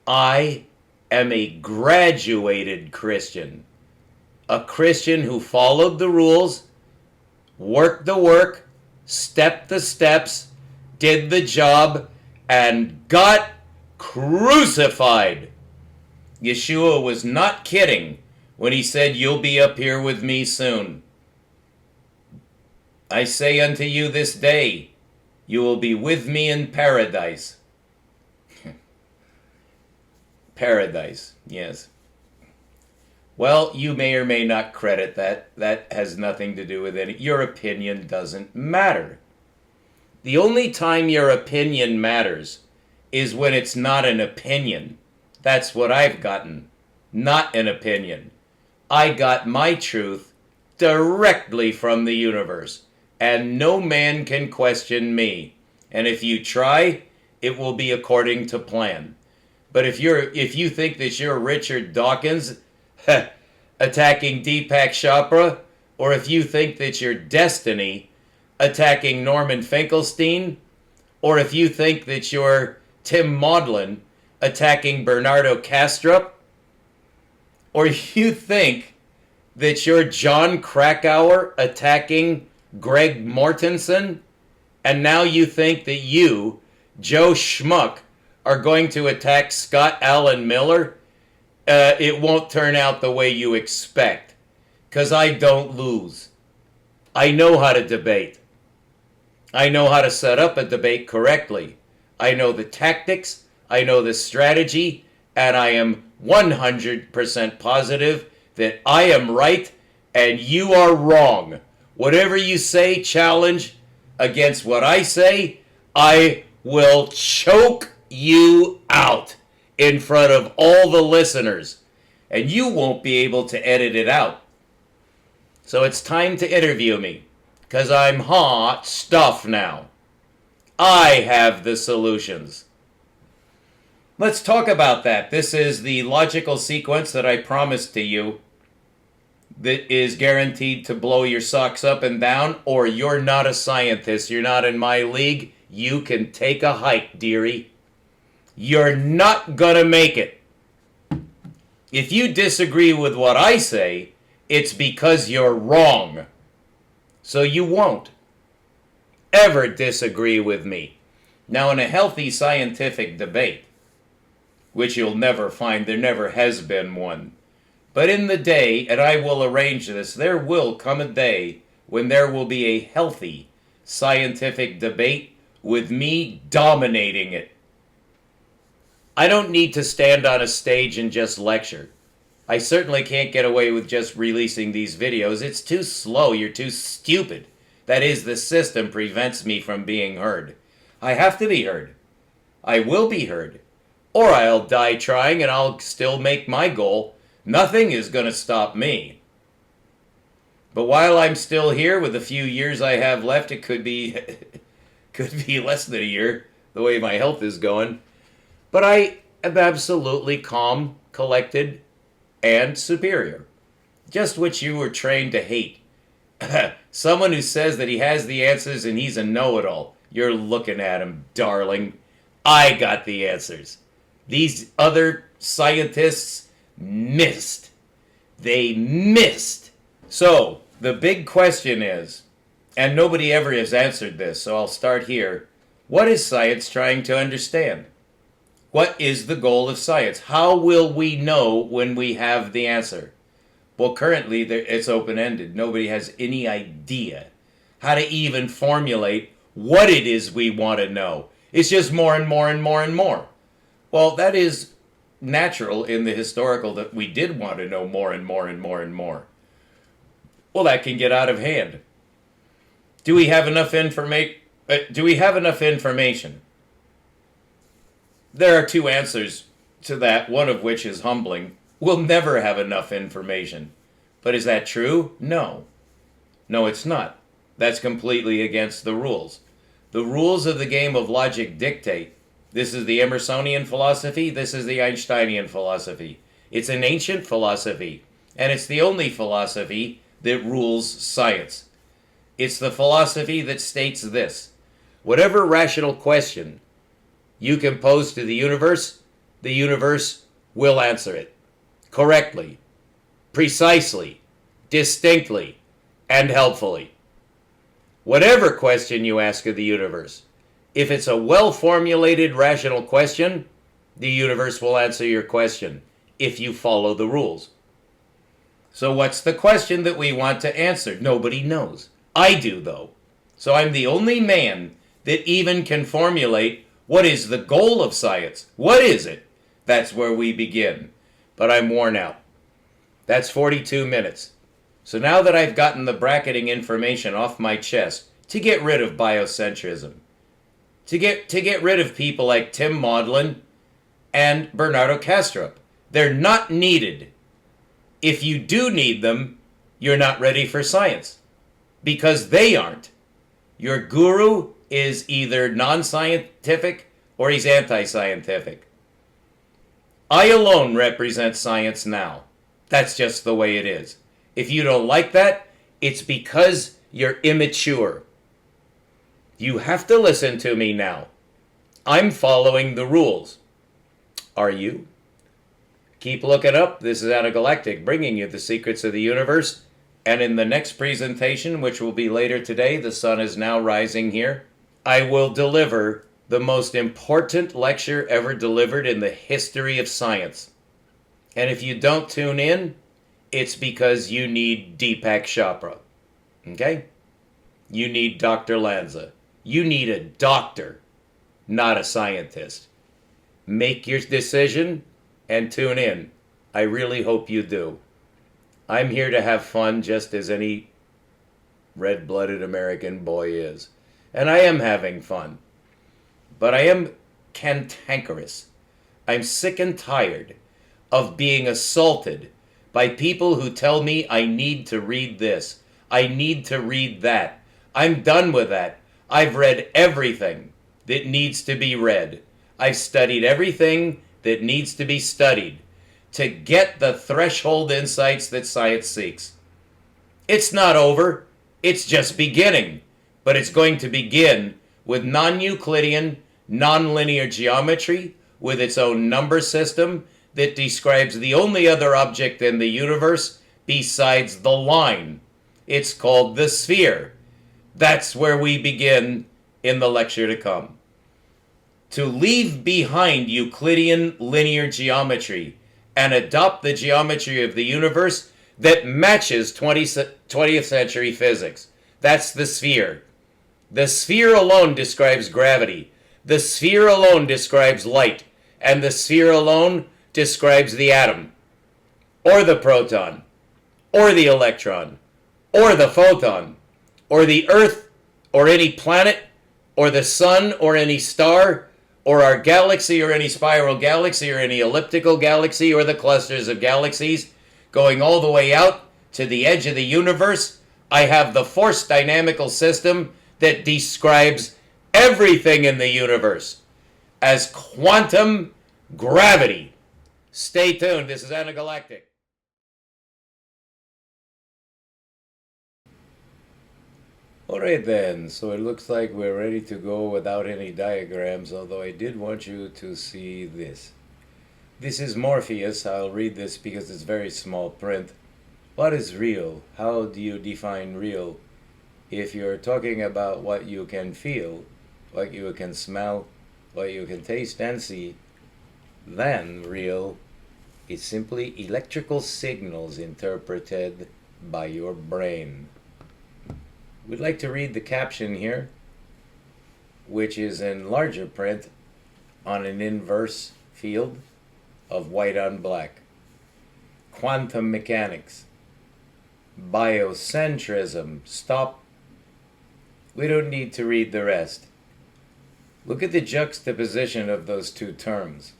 I am a graduated Christian. A Christian who followed the rules, worked the work, stepped the steps, did the job, and got crucified. Yeshua was not kidding when he said, "You'll be up here with me soon." I say unto you this day, you will be with me in paradise. Paradise, yes. Well, you may or may not credit that. That has nothing to do with it. Your opinion doesn't matter. The only time your opinion matters is when it's not an opinion. That's what I've gotten. Not an opinion. I got my truth directly from the universe. And no man can question me. And if you try, it will be according to plan. But if you think that you're Richard Dawkins attacking Deepak Chopra, or if you think that you're Destiny attacking Norman Finkelstein, or if you think that you're Tim Maudlin attacking Bernardo Kastrup, or you think that you're John Krakauer attacking Greg Mortenson, and now you think that you, Joe Schmuck, are going to attack Scott Allen Miller, it won't turn out the way you expect. Because I don't lose. I know how to debate. I know how to set up a debate correctly. I know the tactics, I know the strategy, and I am 100% positive that I am right and you are wrong. Whatever you say, challenge against what I say, I will choke you out in front of all the listeners. And you won't be able to edit it out. So it's time to interview me. Because I'm hot stuff now. I have the solutions. Let's talk about that. This is the logical sequence that I promised to you that is guaranteed to blow your socks up and down, or you're not a scientist. You're not in my league. You can take a hike, dearie. You're not gonna make it. If you disagree with what I say, it's because you're wrong. So you won't ever disagree with me. Now, in a healthy scientific debate, which you'll never find, there never has been one, but in the day, and I will arrange this, there will come a day when there will be a healthy scientific debate with me dominating it. I don't need to stand on a stage and just lecture. I certainly can't get away with just releasing these videos. It's too slow. You're too stupid. That is, the system prevents me from being heard. I have to be heard. I will be heard. Or I'll die trying and I'll still make my goal. Nothing is going to stop me. But while I'm still here with the few years I have left, it could be could be less than a year, the way my health is going. But I am absolutely calm, collected, and superior. Just what you were trained to hate. Someone who says that he has the answers and he's a know-it-all. You're looking at him, darling. I got the answers. These other scientists missed. They missed. So, the big question is, and nobody ever has answered this, so I'll start here. What is science trying to understand? What is the goal of science? How will we know when we have the answer? Well, currently, it's open-ended. Nobody has any idea how to even formulate what it is we want to know. It's just more and more and more and more. Well, that is natural in the historical that we did want to know more and more and more and more. Well, that can get out of hand. Do we have enough information? There are two answers to that, one of which is humbling. We'll never have enough information. But is that true? No. No, it's not. That's completely against the rules. The rules of the game of logic dictate. This is the Emersonian philosophy. This is the Einsteinian philosophy. It's an ancient philosophy, and it's the only philosophy that rules science. It's the philosophy that states this: whatever rational question you can pose to the universe will answer it correctly, precisely, distinctly, and helpfully. Whatever question you ask of the universe, if it's a well-formulated rational question, the universe will answer your question if you follow the rules. So what's the question that we want to answer? Nobody knows. I do, though. So I'm the only man that even can formulate what is the goal of science. What is it? That's where we begin. But I'm worn out. That's 42 minutes. So now that I've gotten the bracketing information off my chest to get rid of biocentrism, to get rid of people like Tim Maudlin and Bernardo Kastrup, they're not needed. If you do need them, you're not ready for science. Because they aren't. Your guru is either non-scientific or he's anti-scientific. I alone represent science now. That's just the way it is. If you don't like that, it's because you're immature. You have to listen to me now. I'm following the rules. Are you? Keep looking up. This is Galactic, bringing you the secrets of the universe. And in the next presentation, which will be later today, the sun is now rising here, I will deliver the most important lecture ever delivered in the history of science. And if you don't tune in, it's because you need Deepak Chopra. Okay? You need Dr. Lanza. You need a doctor, not a scientist. Make your decision and tune in. I really hope you do. I'm here to have fun just as any red-blooded American boy is. And I am having fun. But I am cantankerous. I'm sick and tired of being assaulted by people who tell me I need to read this, I need to read that. I'm done with that. I've read everything that needs to be read. I've studied everything that needs to be studied to get the threshold insights that science seeks. It's not over. It's just beginning. But it's going to begin with non-Euclidean, nonlinear geometry with its own number system that describes the only other object in the universe besides the line. It's called the sphere. That's where we begin in the lecture to come. To leave behind Euclidean linear geometry and adopt the geometry of the universe that matches 20th century physics. That's the sphere. The sphere alone describes gravity. The sphere alone describes light. And the sphere alone describes the atom. or the proton, or the electron, or the photon, or the Earth, or any planet, or the sun, or any star, or our galaxy, or any spiral galaxy, or any elliptical galaxy, or the clusters of galaxies, going all the way out to the edge of the universe, I have the force dynamical system that describes everything in the universe as quantum gravity. Stay tuned. This is Anagalactic. Alright then, so it looks like we're ready to go without any diagrams, although I did want you to see this. This is Morpheus. I'll read this because it's very small print. What is real? How do you define real? If you're talking about what you can feel, what you can smell, what you can taste and see, then real is simply electrical signals interpreted by your brain. We'd like to read the caption here, which is in larger print on an inverse field of white on black. Quantum mechanics. Biocentrism. Stop. We don't need to read the rest. Look at the juxtaposition of those two terms.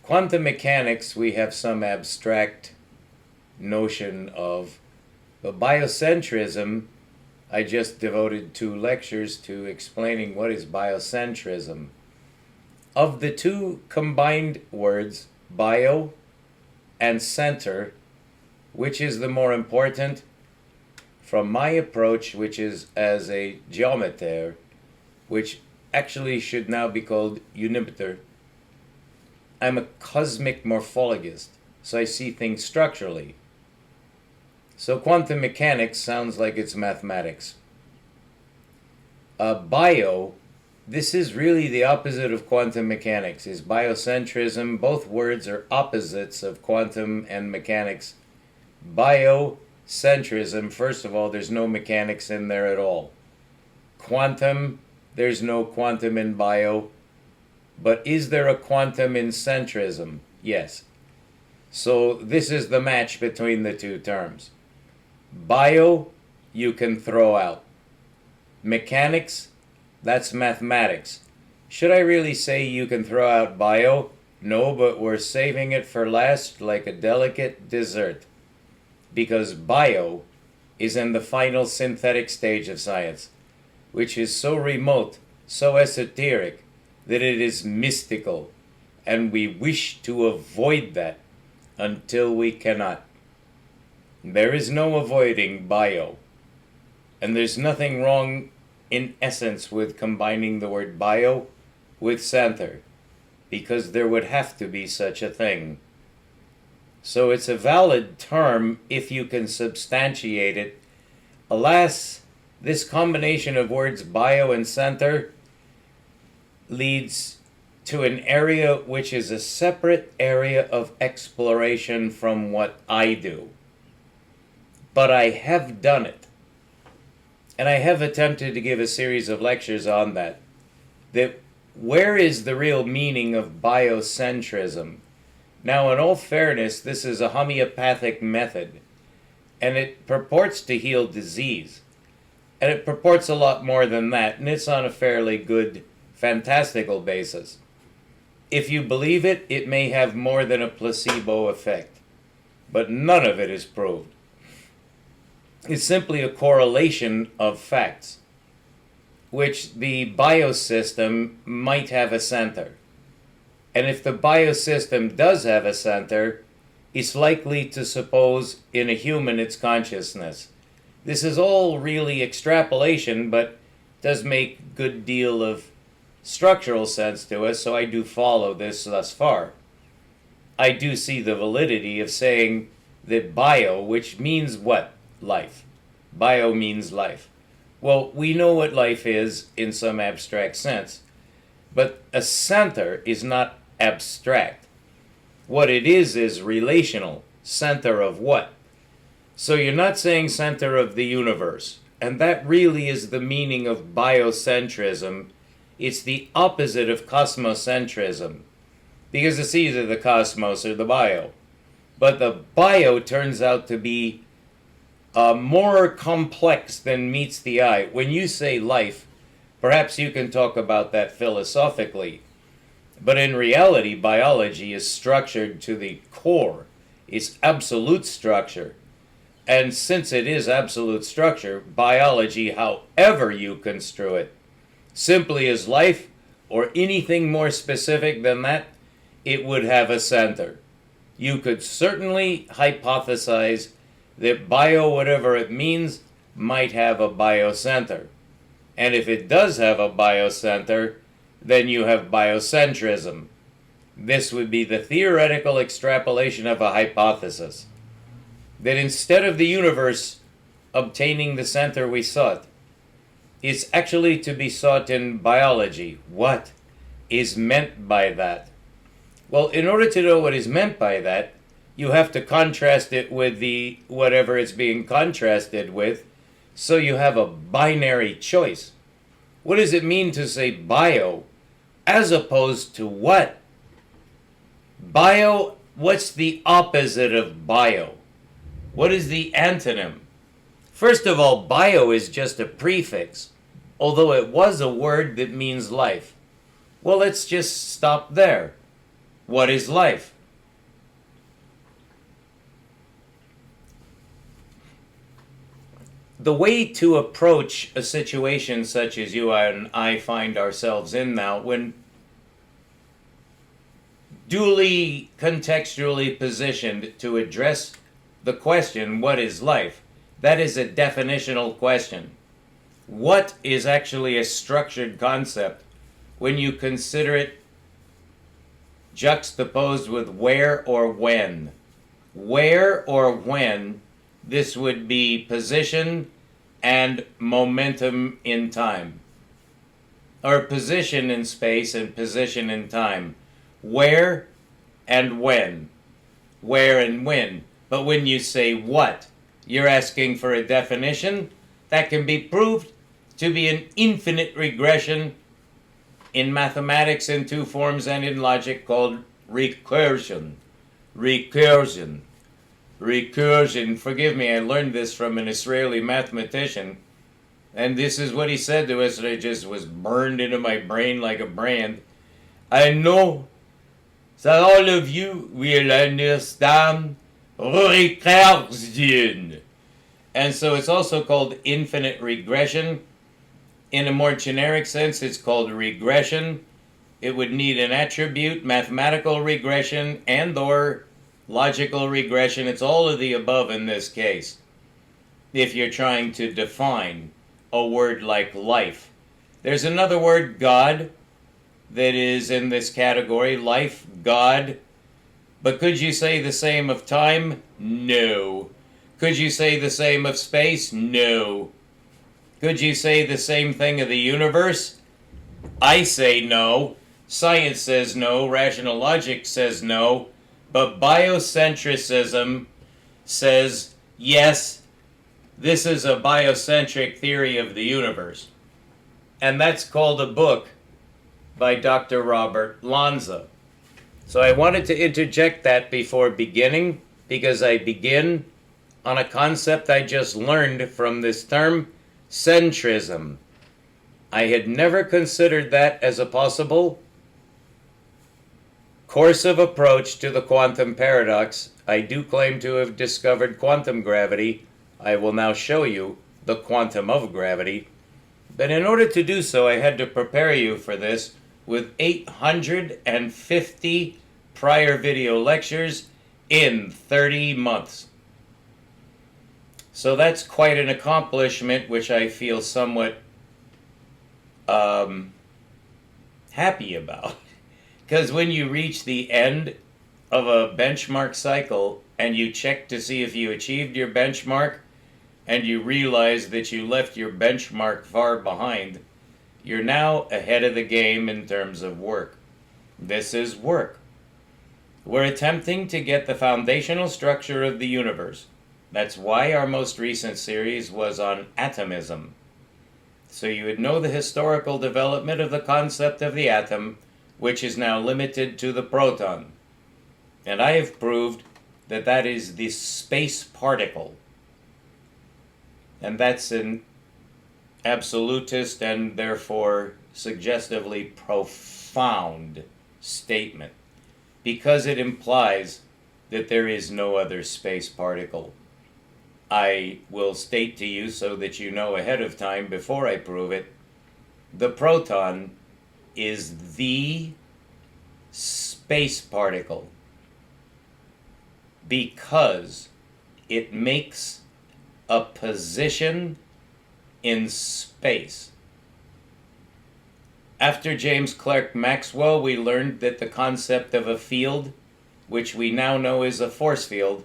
Quantum mechanics, we have some abstract notion of. But biocentrism, I just devoted 2 lectures to explaining what is biocentrism. Of the two combined words, bio and center, which is the more important? From my approach, which is as a geometer, which actually should now be called Unimeter, I'm a cosmic morphologist, so I see things structurally. So quantum mechanics sounds like it's mathematics. Bio, this is really the opposite of quantum mechanics, is biocentrism. Both words are opposites of quantum and mechanics. Biocentrism, first of all, there's no mechanics in there at all. Quantum, there's no quantum in bio. But is there a quantum in centrism? Yes. So this is the match between the two terms. Bio, you can throw out. Mechanics, that's mathematics. Should I really say you can throw out bio? No, but we're saving it for last like a delicate dessert. Because bio is in the final synthetic stage of science, which is so remote, so esoteric, that it is mystical, and we wish to avoid that until we cannot. There is no avoiding bio, and there's nothing wrong in essence with combining the word bio with center, because there would have to be such a thing. So it's a valid term if you can substantiate it. Alas, this combination of words bio and center leads to an area which is a separate area of exploration from what I do. But I have done it. And I have attempted to give a series of lectures on that. That where is the real meaning of biocentrism? Now, in all fairness, this is a homeopathic method. And it purports to heal disease. And it purports a lot more than that. And it's on a fairly good, fantastical basis. If you believe it, it may have more than a placebo effect. But none of it is proved. It's simply a correlation of facts, which the biosystem might have a center. And if the biosystem does have a center, it's likely to suppose in a human its consciousness. This is all really extrapolation, but does make a good deal of structural sense to us, so I do follow this thus far. I do see the validity of saying that bio, which means what? Life. Bio means life. Well, we know what life is in some abstract sense, but a center is not abstract. What it is relational. Center of what? So you're not saying center of the universe, and that really is the meaning of biocentrism. It's the opposite of cosmocentrism. because it's either the cosmos or the bio. But the bio turns out to be more complex than meets the eye. When you say life, perhaps you can talk about that philosophically. But in reality, biology is structured to the core. It's absolute structure. And since it is absolute structure, biology, however you construe it, simply is life or anything more specific than that, it would have a center. You could certainly hypothesize that bio, whatever it means, might have a biocenter. And if it does have a biocenter, then you have biocentrism. This would be the theoretical extrapolation of a hypothesis. That instead of the universe obtaining the center we sought, it's actually to be sought in biology. What is meant by that? Well, in order to know what is meant by that, you have to contrast it with the whatever it's being contrasted with, so you have a binary choice. What does it mean to say bio as opposed to what? Bio, what's the opposite of bio? What is the antonym? First of all, bio is just a prefix, although it was a word that means life. Well, let's just stop there. What is life? The way to approach a situation such as you and I find ourselves in now, when duly contextually positioned to address the question, what is life? That is a definitional question. What is actually a structured concept when you consider it juxtaposed with where or when? Where or when, this would be position and momentum in time. Or position in space and position in time. Where and when. Where and when. But when you say what, you're asking for a definition that can be proved to be an infinite regression in mathematics in two forms and in logic called recursion. Recursion. Recursion. Forgive me, I learned this from an Israeli mathematician. And this is what he said to us, and it just was burned into my brain like a brand. I know that all of you will understand recursion. And so it's also called infinite regression. In a more generic sense, it's called regression. It would need an attribute, mathematical regression, and or logical regression. It's all of the above in this case. If you're trying to define a word like life. There's another word, God, that is in this category, life, God. But could you say the same of time? No. Could you say the same of space? No. Could you say the same thing of the universe? I say no. Science says no. Rational logic says no. But biocentrism says yes, this is a biocentric theory of the universe. And that's called a book by Dr. Robert Lanza. So I wanted to interject that before beginning, because I begin on a concept I just learned from this term, centrism. I had never considered that as a possible course of approach to the quantum paradox. I do claim to have discovered quantum gravity. I will now show you the quantum of gravity. But in order to do so, I had to prepare you for this with 850 prior video lectures in 30 months. So that's quite an accomplishment, which I feel somewhat happy about. Because when you reach the end of a benchmark cycle and you check to see if you achieved your benchmark and you realize that you left your benchmark far behind, you're now ahead of the game in terms of work. This is work. We're attempting to get the foundational structure of the universe. That's why our most recent series was on atomism. So you would know the historical development of the concept of the atom, which is now limited to the proton. And I have proved that that is the space particle. And that's an absolutist and therefore suggestively profound statement, because it implies that there is no other space particle. I will state to you so that you know ahead of time before I prove it, the proton is the space particle because it makes a position in space. After James Clerk Maxwell, we learned that the concept of a field, which we now know is a force field,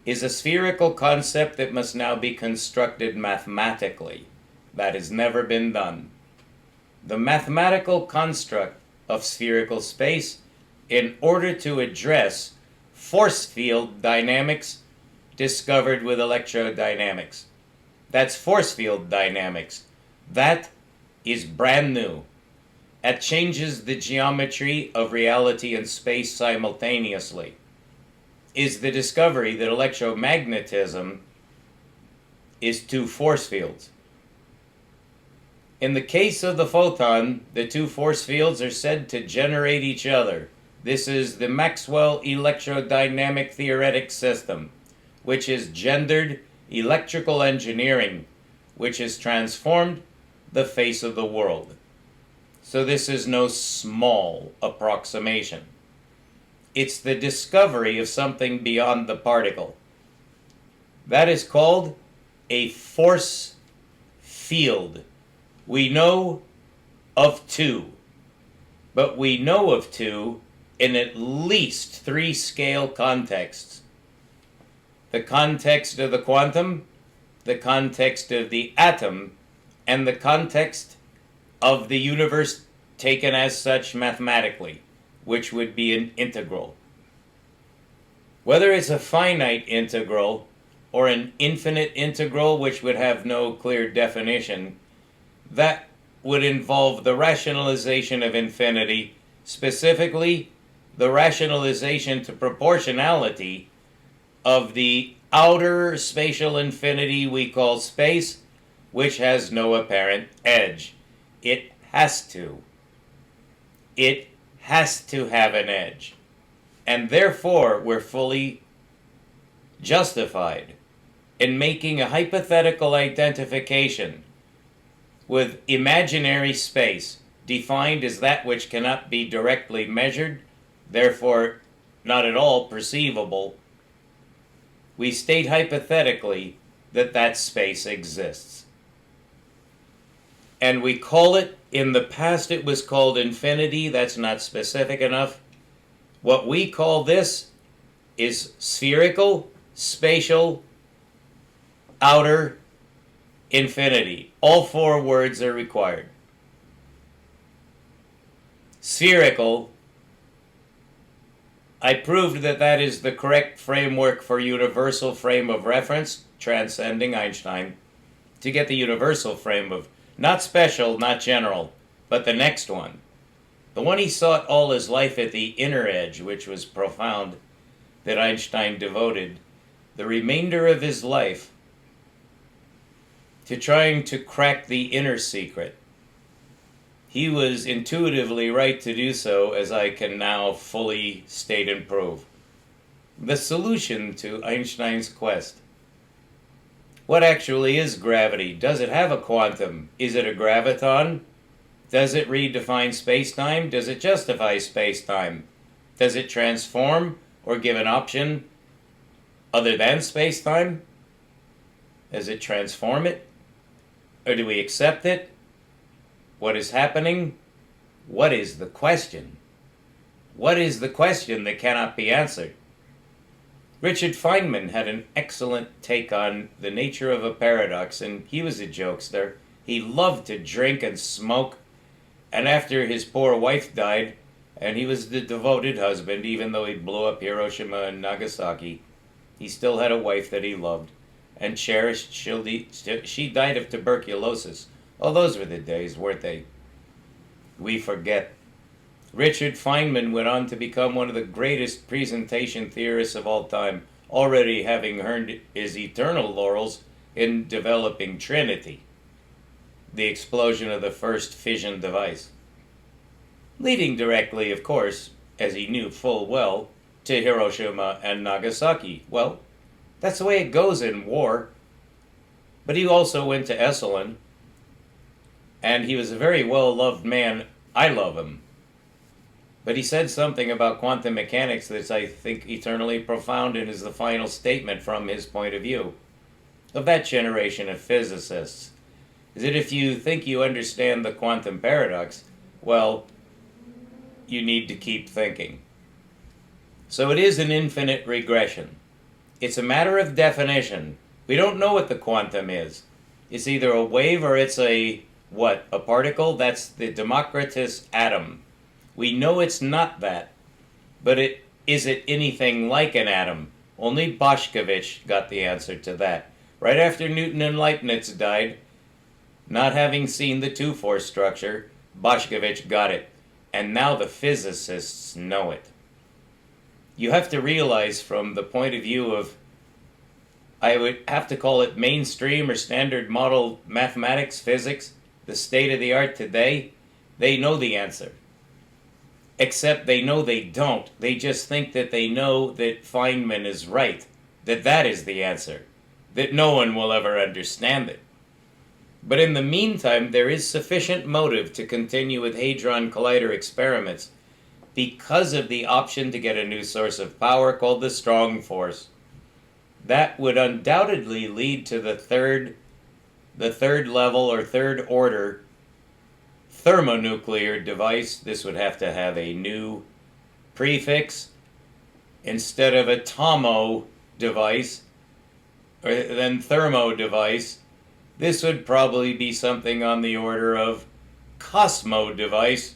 is a spherical concept that must now be constructed mathematically. That has never been done. The mathematical construct of spherical space, in order to address force field dynamics discovered with electrodynamics. That's force field dynamics. That is brand new. It changes the geometry of reality and space simultaneously. Is the discovery that electromagnetism is two force fields. In the case of the photon, the two force fields are said to generate each other. This is the Maxwell electrodynamic theoretic system, which is gendered electrical engineering, which has transformed the face of the world. So this is no small approximation. It's the discovery of something beyond the particle. That is called a force field. We know of two, but we know of two in at least three scale contexts. The context of the quantum, the context of the atom, and the context of the universe taken as such mathematically, which would be an integral. Whether it's a finite integral or an infinite integral, which would have no clear definition, that would involve the rationalization of infinity, specifically the rationalization to proportionality of the outer spatial infinity we call space, which has no apparent edge. It has to. It has to have an edge. And therefore, we're fully justified in making a hypothetical identification with imaginary space, defined as that which cannot be directly measured, therefore not at all perceivable. We state hypothetically that that space exists. And we call it, in the past it was called infinity, that's not specific enough. What we call this is spherical, spatial, outer infinity. All four words are required. Spherical, I proved that that is the correct framework for universal frame of reference, transcending Einstein, to get the universal frame of, not special, not general, but the next one. The one he sought all his life at the inner edge, which was profound, that Einstein devoted the remainder of his life to trying to crack the inner secret. He was intuitively right to do so, as I can now fully state and prove. The solution to Einstein's quest. What actually is gravity? Does it have a quantum? Is it a graviton? Does it redefine space-time? Does it justify space-time? Does it transform or give an option other than space-time? Does it transform it? Or do we accept it? What is happening? What is the question? What is the question that cannot be answered? Richard Feynman had an excellent take on the nature of a paradox, and he was a jokester. He loved to drink and smoke, and after his poor wife died, and he was the devoted husband, even though he blew up Hiroshima and Nagasaki, he still had a wife that he loved and cherished. She died of tuberculosis. Oh, those were the days, weren't they? We forget. Richard Feynman went on to become one of the greatest presentation theorists of all time, already having earned his eternal laurels in developing Trinity, the explosion of the first fission device, leading directly, of course, as he knew full well, to Hiroshima and Nagasaki. Well, that's the way it goes in war. But he also went to Esalen, and he was a very well-loved man. I love him. But he said something about quantum mechanics that's, I think, eternally profound and is the final statement from his point of view of that generation of physicists. Is that if you think you understand the quantum paradox, well, you need to keep thinking. So it is an infinite regression. It's a matter of definition. We don't know what the quantum is. It's either a wave or it's a, what? A particle? That's the Democritus atom. We know it's not that. But is it anything like an atom? Only Boschkovich got the answer to that. Right after Newton and Leibniz died, not having seen the two-force structure, Boschkovich got it. And now the physicists know it. You have to realize from the point of view of, I would have to call it mainstream or standard model mathematics, physics, the state of the art today, they know the answer. Except they know they don't. They just think that they know that Feynman is right, that that is the answer, that no one will ever understand it. But in the meantime, there is sufficient motive to continue with Hadron Collider experiments because of the option to get a new source of power called the strong force. That would undoubtedly lead to the third level or third order thermonuclear device. This would have to have a new prefix instead of atomo device or then thermo device. This would probably be something on the order of Cosmo device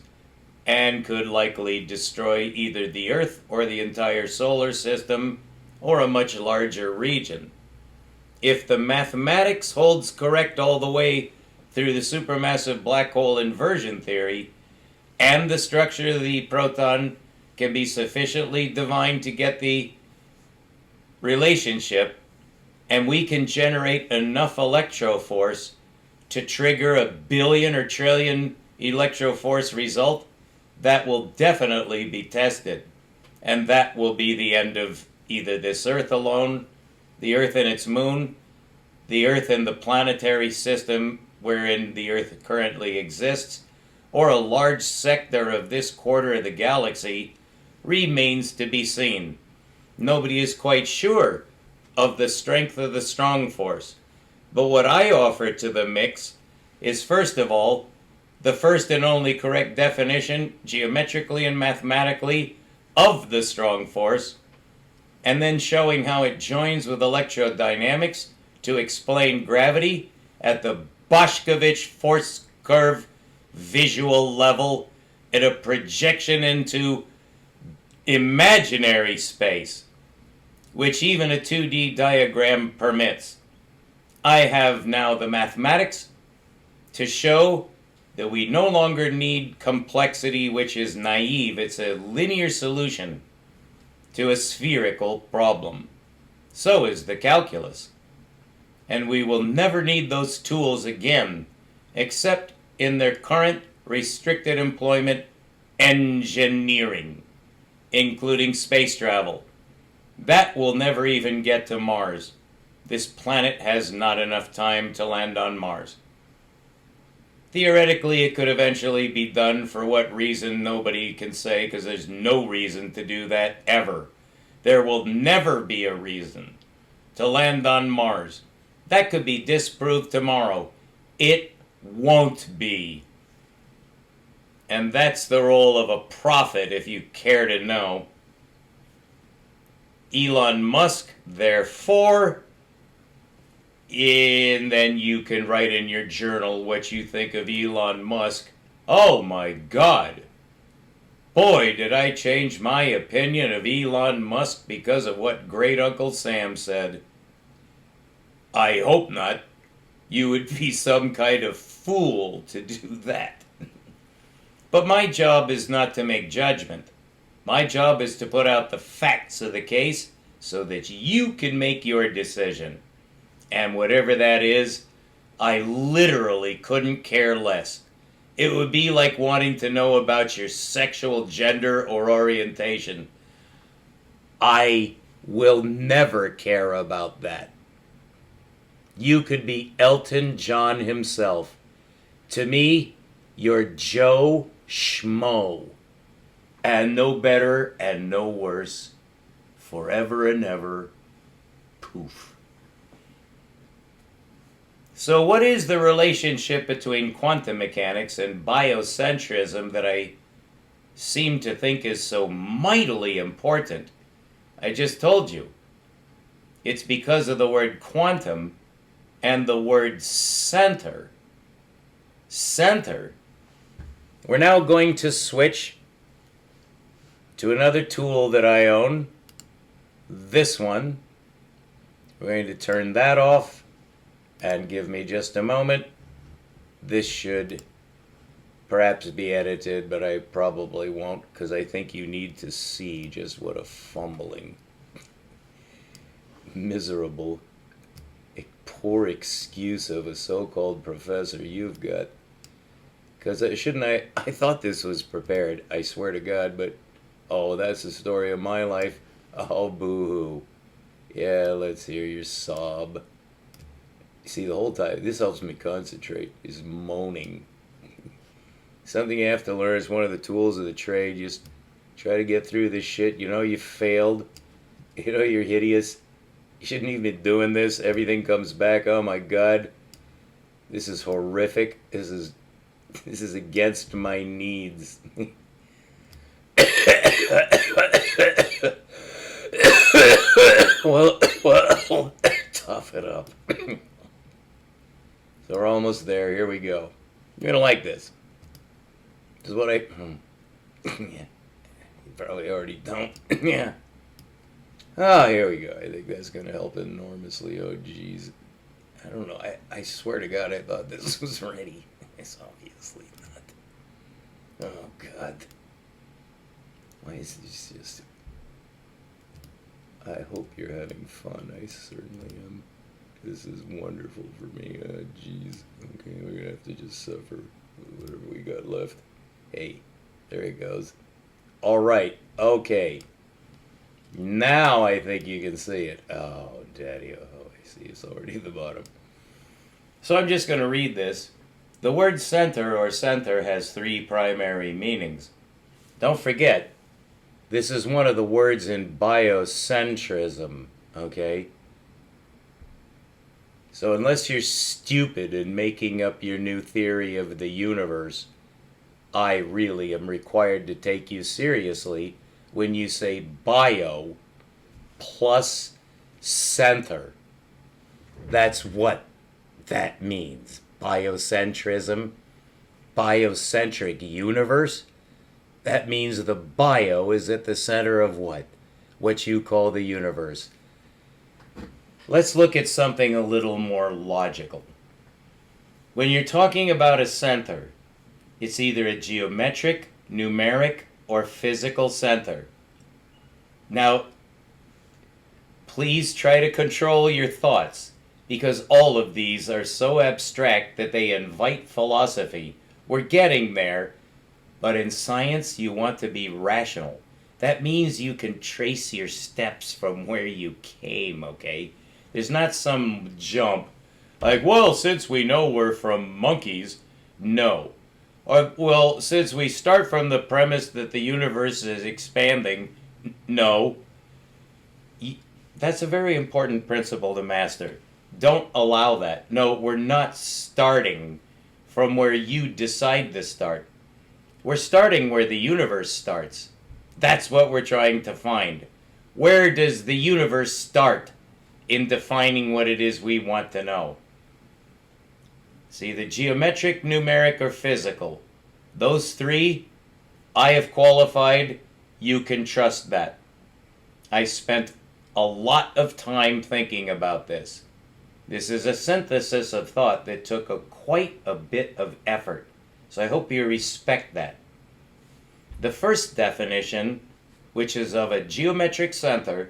and could likely destroy either the Earth or the entire solar system or a much larger region. If the mathematics holds correct all the way through the supermassive black hole inversion theory, and the structure of the proton can be sufficiently divine to get the relationship, and we can generate enough electroforce to trigger a billion or trillion electroforce result, that will definitely be tested. And that will be the end of either this Earth alone, the Earth and its moon, the Earth and the planetary system wherein the Earth currently exists, or a large sector of this quarter of the galaxy remains to be seen. Nobody is quite sure of the strength of the strong force. But what I offer to the mix is, first of all, the first and only correct definition, geometrically and mathematically, of the strong force, and then showing how it joins with electrodynamics to explain gravity at the Boschkovich force curve visual level at a projection into imaginary space, which even a 2D diagram permits. I have now the mathematics to show that we no longer need complexity, which is naive. It's a linear solution to a spherical problem. So is the calculus. And we will never need those tools again, except in their current restricted employment, engineering, including space travel. That will never even get to Mars. This planet has not enough time to land on Mars. Theoretically, it could eventually be done. For what reason, nobody can say, because there's no reason to do that ever. There will never be a reason to land on Mars. That could be disproved tomorrow. It won't be. And that's the role of a prophet, if you care to know. Elon Musk, therefore, and then you can write in your journal what you think of Elon Musk. Oh my God! Boy, did I change my opinion of Elon Musk because of what Great Uncle Sam said. I hope not. You would be some kind of fool to do that. But my job is not to make judgment. My job is to put out the facts of the case so that you can make your decision. And whatever that is, I literally couldn't care less. It would be like wanting to know about your sexual gender or orientation. I will never care about that. You could be Elton John himself. To me, you're Joe Schmo. And no better and no worse. Forever and ever. Poof. So what is the relationship between quantum mechanics and biocentrism that I seem to think is so mightily important? I just told you. It's because of the word quantum and the word center. Center. We're now going to switch to another tool that I own. This one. We're going to turn that off. And give me just a moment. This should perhaps be edited, but I probably won't, because I think you need to see just what a fumbling, miserable, poor excuse of a so-called professor you've got. Because I thought this was prepared, I swear to God, but, oh, that's the story of my life. Oh, boo-hoo. Yeah, let's hear your sob. See, the whole time, this helps me concentrate, is moaning. Something you have to learn is one of the tools of the trade. Just try to get through this shit. You know you failed. You know you're hideous. You shouldn't even be doing this. Everything comes back. Oh my God. This is horrific. This is against my needs. well, tough it up. So we're almost there. Here we go. You're gonna like this. This is what I. Yeah. You probably already don't. Yeah. Oh, here we go. I think that's gonna help enormously. Oh, jeez. I don't know. I swear to God, I thought this was ready. It's obviously not. Oh God. Why is this just? I hope you're having fun. I certainly am. This is wonderful for me. Jeez. Okay, we're gonna have to just suffer whatever we got left. Hey, there it goes. All right. Okay. Now I think you can see it. Oh, Daddy. Oh, I see. It's already at the bottom. So I'm just gonna read this. The word center or center has three primary meanings. Don't forget, this is one of the words in biocentrism. Okay. So unless you're stupid in making up your new theory of the universe, I really am required to take you seriously when you say bio plus center. That's what that means. Biocentrism, biocentric universe. That means the bio is at the center of what? What you call the universe. Let's look at something a little more logical. When you're talking about a center, it's either a geometric, numeric, or physical center. Now, please try to control your thoughts, because all of these are so abstract that they invite philosophy. We're getting there, but in science, you want to be rational. That means you can trace your steps from where you came, okay? There's not some jump, like, well, since we know we're from monkeys, no. Or, well, since we start from the premise that the universe is expanding, no. That's a very important principle to master. Don't allow that. No, we're not starting from where you decide to start. We're starting where the universe starts. That's what we're trying to find. Where does the universe start in defining what it is we want to know? See, the geometric, numeric, or physical. Those three, I have qualified. You can trust that. I spent a lot of time thinking about this. This is a synthesis of thought that took quite a bit of effort. So I hope you respect that. The first definition, which is of a geometric center,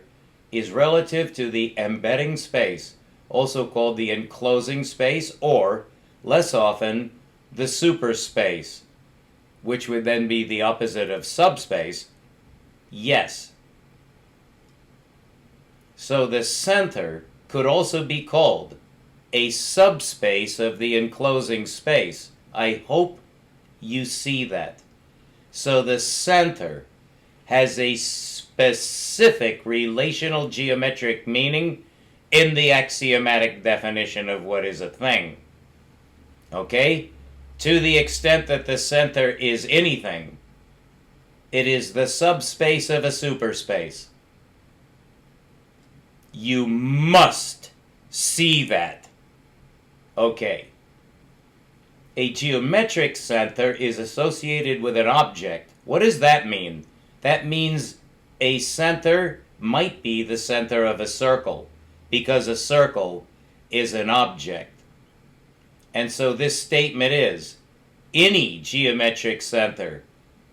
is relative to the embedding space, also called the enclosing space, or, less often, the superspace, which would then be the opposite of subspace. Yes. So the center could also be called a subspace of the enclosing space. I hope you see that. So the center has a specific relational geometric meaning in the axiomatic definition of what is a thing. Okay? To the extent that the center is anything, it is the subspace of a superspace. You must see that. Okay. A geometric center is associated with an object. What does that mean? That means a center might be the center of a circle, because a circle is an object. And so this statement is, any geometric center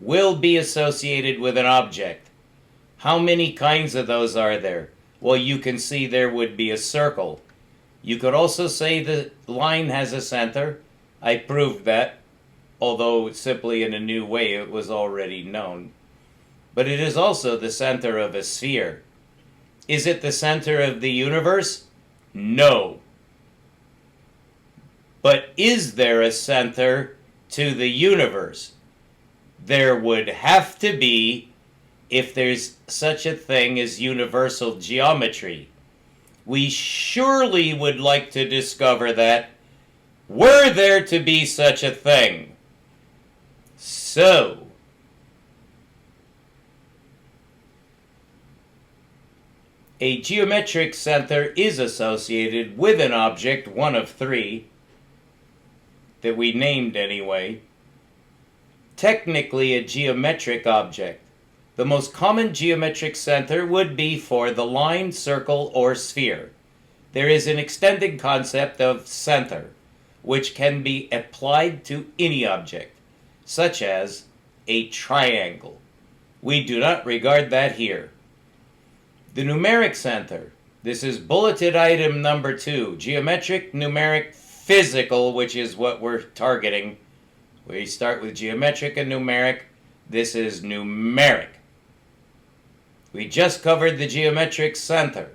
will be associated with an object. How many kinds of those are there? Well, you can see there would be a circle. You could also say the line has a center. I proved that, although simply in a new way. It was already known. But it is also the center of a sphere. Is it the center of the universe? No. But is there a center to the universe? There would have to be, if there's such a thing as universal geometry. We surely would like to discover that, were there to be such a thing. So, a geometric center is associated with an object, one of three, that we named anyway. Technically a geometric object. The most common geometric center would be for the line, circle, or sphere. There is an extended concept of center, which can be applied to any object, such as a triangle. We do not regard that here. The numeric center. This is bulleted item number 2, geometric, numeric, physical, which is what we're targeting. We start with geometric and numeric. This is numeric. We just covered the geometric center.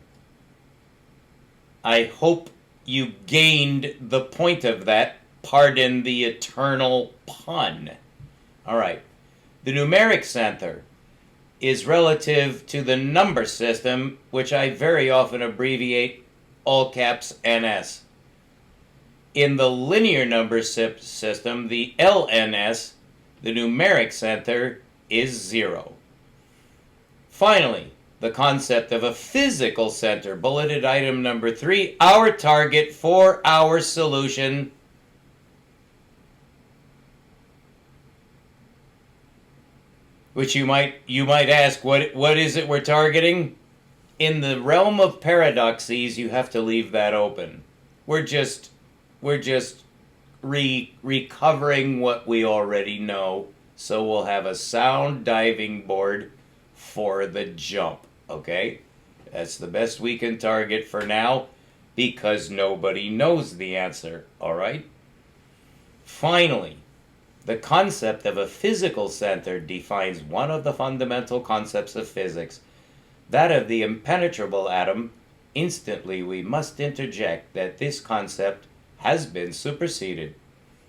I hope you gained the point of that. Pardon the eternal pun. All right. The numeric center is relative to the number system, which I very often abbreviate all caps NS. In the linear number system, the LNS, the numeric center is 0. Finally, the concept of a physical center, bulleted item number 3, our target for our solution. Which you might ask, what is it we're targeting? In the realm of paradoxes, you have to leave that open. We're just recovering what we already know, so we'll have a sound diving board for the jump, okay? That's the best we can target for now, because nobody knows the answer, all right? Finally, the concept of a physical center defines one of the fundamental concepts of physics, that of the impenetrable atom. Instantly, we must interject that this concept has been superseded.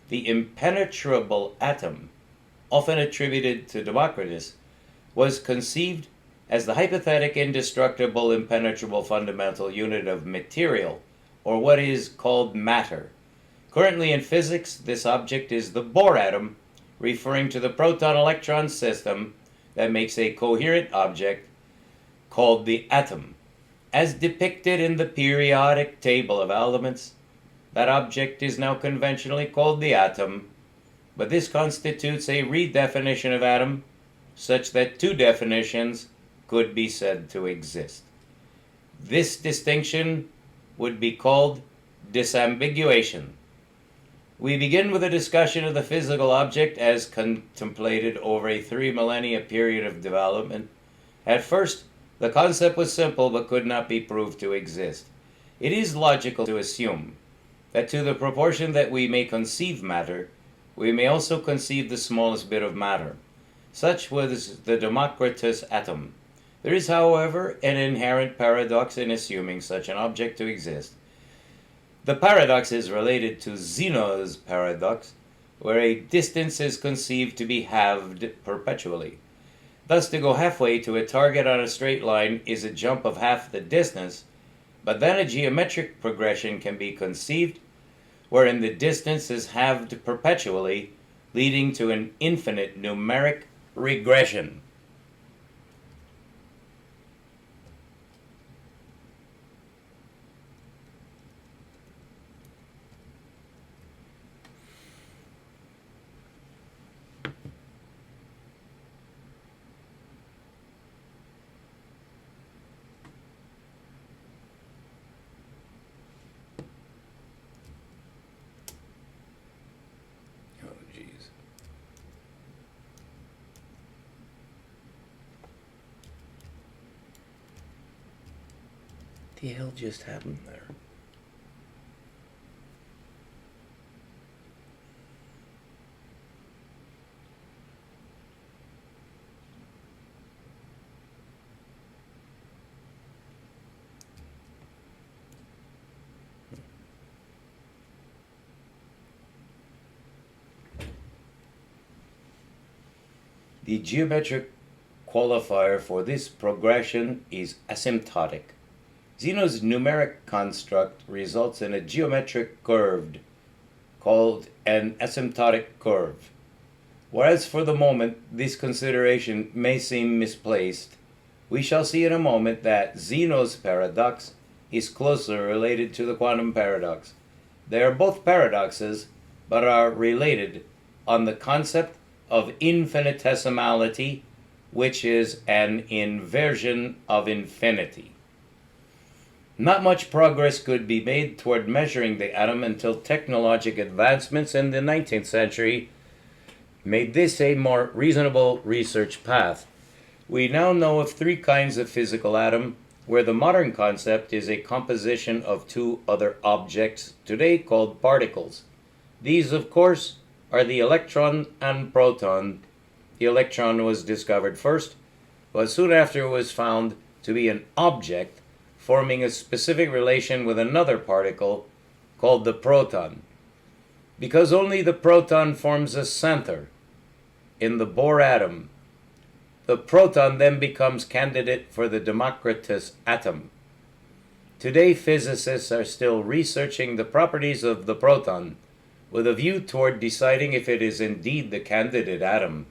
The impenetrable atom, often attributed to Democritus, was conceived as the hypothetic indestructible impenetrable fundamental unit of material, or what is called matter. Currently in physics, this object is the Bohr atom, referring to the proton-electron system that makes a coherent object called the atom. As depicted in the periodic table of elements, that object is now conventionally called the atom, but this constitutes a redefinition of atom, such that two definitions could be said to exist. This distinction would be called disambiguation. We begin with a discussion of the physical object as contemplated over a 3 millennia period of development. At first, the concept was simple but could not be proved to exist. It is logical to assume that to the proportion that we may conceive matter, we may also conceive the smallest bit of matter. Such was the Democritus atom. There is, however, an inherent paradox in assuming such an object to exist. The paradox is related to Zeno's paradox, where a distance is conceived to be halved perpetually. Thus, to go halfway to a target on a straight line is a jump of half the distance, but then a geometric progression can be conceived wherein the distance is halved perpetually, leading to an infinite numeric regression. What the hell just happened there? The geometric qualifier for this progression is asymptotic. Zeno's numeric construct results in a geometric curve called an asymptotic curve. Whereas for the moment this consideration may seem misplaced, we shall see in a moment that Zeno's paradox is closely related to the quantum paradox. They are both paradoxes, but are related on the concept of infinitesimality, which is an inversion of infinity. Not much progress could be made toward measuring the atom until technological advancements in the 19th century made this a more reasonable research path. We now know of 3 kinds of physical atom, where the modern concept is a composition of 2 other objects, today called particles. These, of course, are the electron and proton. The electron was discovered first, but soon after it was found to be an object forming a specific relation with another particle called the proton. Because only the proton forms a center in the Bohr atom, the proton then becomes candidate for the Democritus atom. Today, physicists are still researching the properties of the proton with a view toward deciding if it is indeed the candidate atom.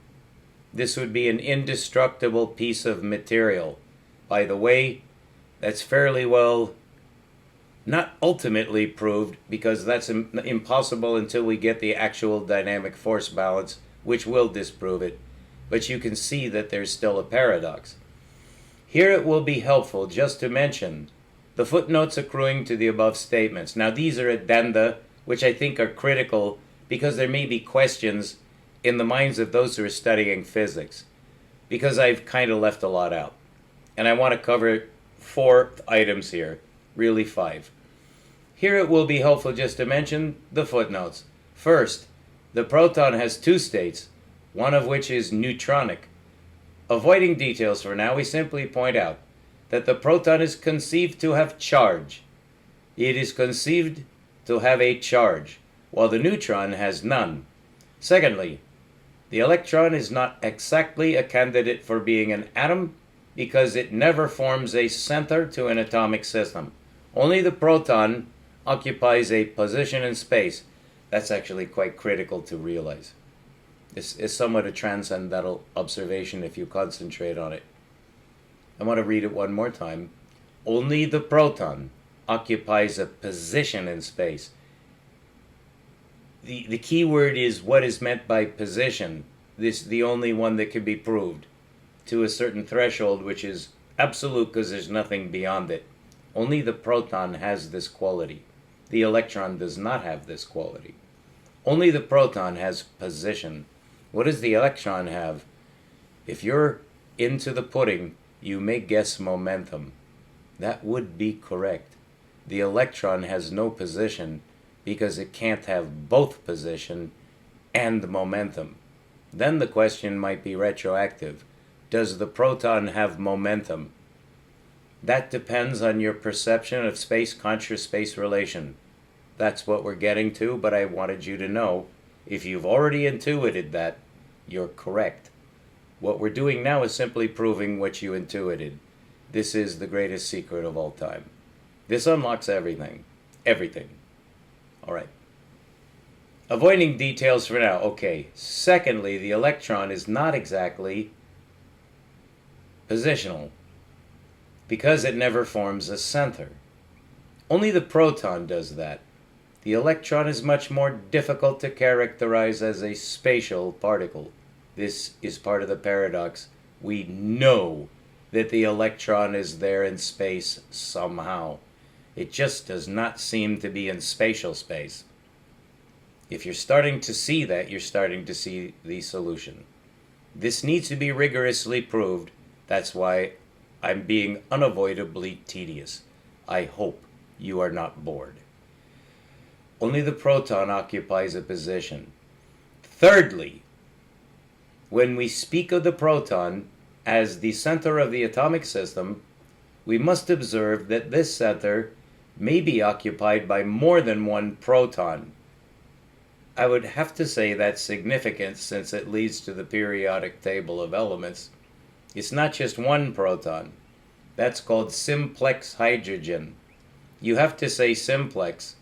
This would be an indestructible piece of material. By the way, that's fairly well not ultimately proved, because that's impossible until we get the actual dynamic force balance, which will disprove it. But you can see that there's still a paradox. Here it will be helpful just to mention the footnotes accruing to the above statements. Now these are addenda, which I think are critical because there may be questions in the minds of those who are studying physics, because I've kind of left a lot out. And I want to cover 4 items here, really 5. Here it will be helpful just to mention the footnotes. First, the proton has 2 states, one of which is neutronic. Avoiding details for now, we simply point out that the proton is conceived to have charge. It is conceived to have a charge, while the neutron has none. Secondly, the electron is not exactly a candidate for being an atom because it never forms a center to an atomic system. Only the proton occupies a position in space. That's actually quite critical to realize. This is somewhat a transcendental observation if you concentrate on it. I want to read it one more time. Only the proton occupies a position in space. The key word is what is meant by position. This is the only one that can be proved to a certain threshold, which is absolute because there's nothing beyond it. Only the proton has this quality. The electron does not have this quality. Only the proton has position. What does the electron have? If you're into the pudding, you may guess momentum. That would be correct. The electron has no position because it can't have both position and momentum. Then the question might be retroactive. Does the proton have momentum? That depends on your perception of space-contra-space relation. That's what we're getting to, but I wanted you to know, if you've already intuited that, you're correct. What we're doing now is simply proving what you intuited. This is the greatest secret of all time. This unlocks everything. Everything. All right. Avoiding details for now. Okay. Secondly, the electron is not exactly positional because it never forms a center. Only the proton does that. The electron is much more difficult to characterize as a spatial particle. This is part of the paradox. We know that the electron is there in space somehow. It just does not seem to be in spatial space. If you're starting to see that, you're starting to see the solution. This needs to be rigorously proved. That's why I'm being unavoidably tedious. I hope you are not bored. Only the proton occupies a position. Thirdly, when we speak of the proton as the center of the atomic system, we must observe that this center may be occupied by more than one proton. I would have to say that's significant since it leads to the periodic table of elements. It's not just one proton. That's called simplex hydrogen. You have to say simplex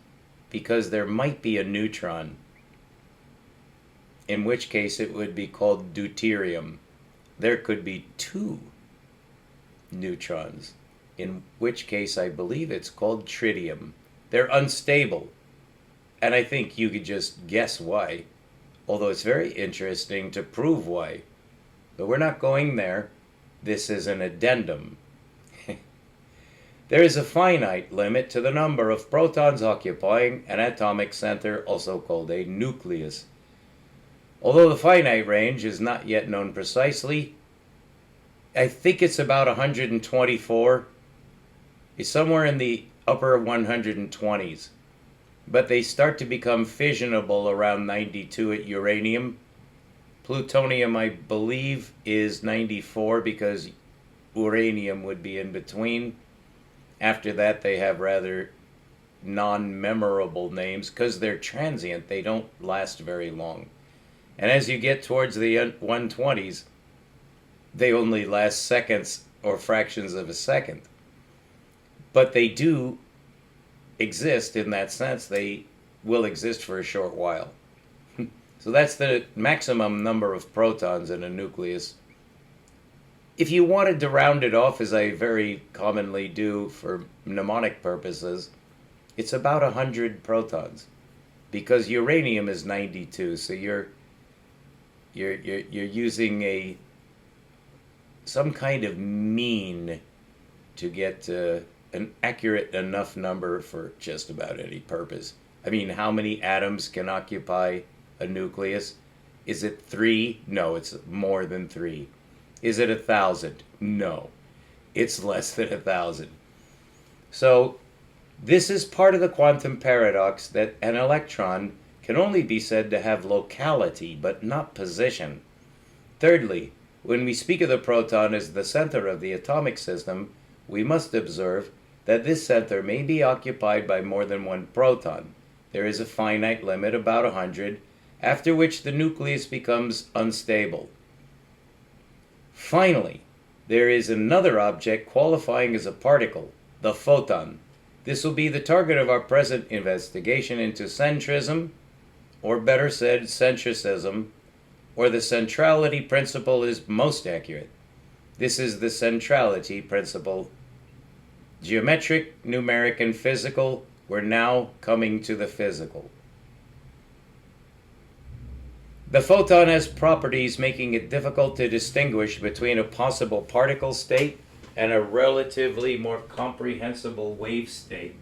because there might be a neutron, in which case it would be called deuterium. There could be two neutrons, in which case I believe it's called tritium. They're unstable, and I think you could just guess why, although it's very interesting to prove why. But we're not going there. This is an addendum. There is a finite limit to the number of protons occupying an atomic center, also called a nucleus. Although the finite range is not yet known precisely, I think it's about 124. It's somewhere in the upper 120s. But they start to become fissionable around 92 at uranium. Plutonium, I believe, is 94 because uranium would be in between. After that, they have rather non-memorable names because they're transient. They don't last very long. And as you get towards the 120s, they only last seconds or fractions of a second. But they do exist in that sense. They will exist for a short while. So that's the maximum number of protons in a nucleus. If you wanted to round it off, as I very commonly do for mnemonic purposes, it's about 100 protons, because uranium is 92. So you're using some kind of mean to get an accurate enough number for just about any purpose. I mean, how many atoms can occupy a nucleus? Is it 3? No, it's more than 3. Is it 1,000? No, it's less than 1,000. So this is part of the quantum paradox, that an electron can only be said to have locality, but not position. Thirdly, when we speak of the proton as the center of the atomic system, we must observe that this center may be occupied by more than one proton. There is a finite limit, about 100, after which the nucleus becomes unstable. Finally, there is another object qualifying as a particle, the photon. This will be the target of our present investigation into centrism, or better said, centricism, or the centrality principle is most accurate. This is the centrality principle. Geometric, numeric, and physical. We're now coming to the physical. The photon has properties making it difficult to distinguish between a possible particle state and a relatively more comprehensible wave state.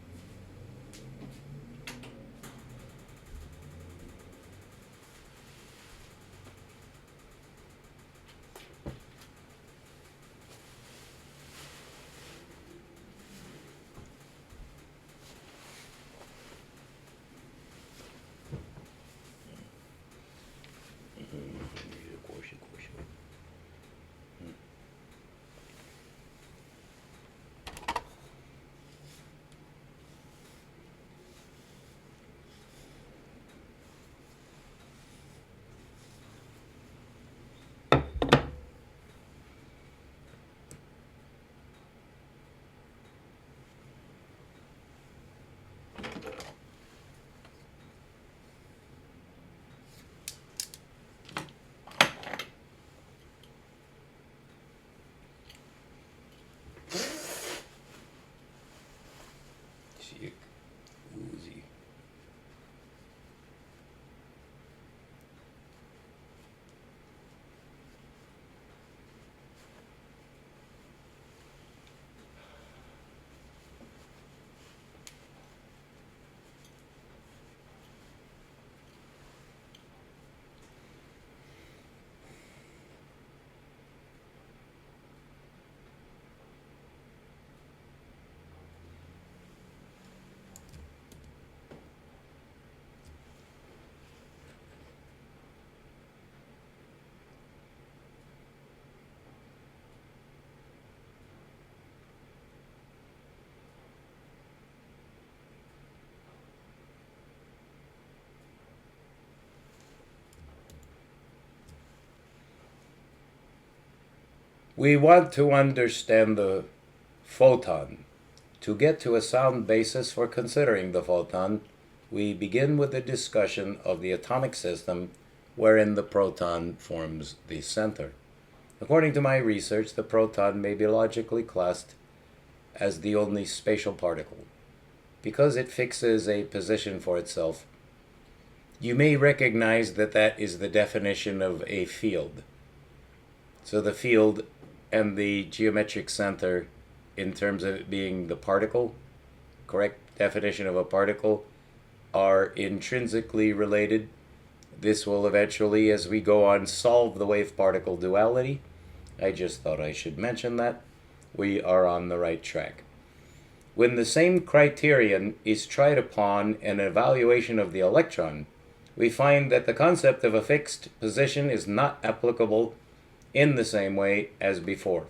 We want to understand the photon. To get to a sound basis for considering the photon, we begin with a discussion of the atomic system wherein the proton forms the center. According to my research, the proton may be logically classed as the only spatial particle. Because it fixes a position for itself, you may recognize that that is the definition of a field. So the field and the geometric center, in terms of it being the particle, correct definition of a particle, are intrinsically related. This will eventually, as we go on, solve the wave-particle duality. I just thought I should mention that. We are on the right track. When the same criterion is tried upon an evaluation of the electron, we find that the concept of a fixed position is not applicable in the same way as before.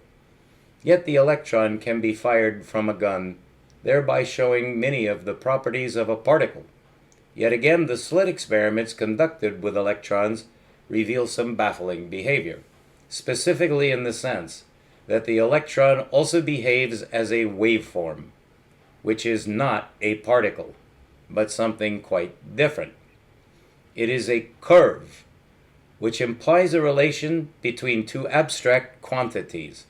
Yet the electron can be fired from a gun, thereby showing many of the properties of a particle. Yet again, the slit experiments conducted with electrons reveal some baffling behavior, specifically in the sense that the electron also behaves as a waveform, which is not a particle, but something quite different. It is a curve, which implies a relation between two abstract quantities.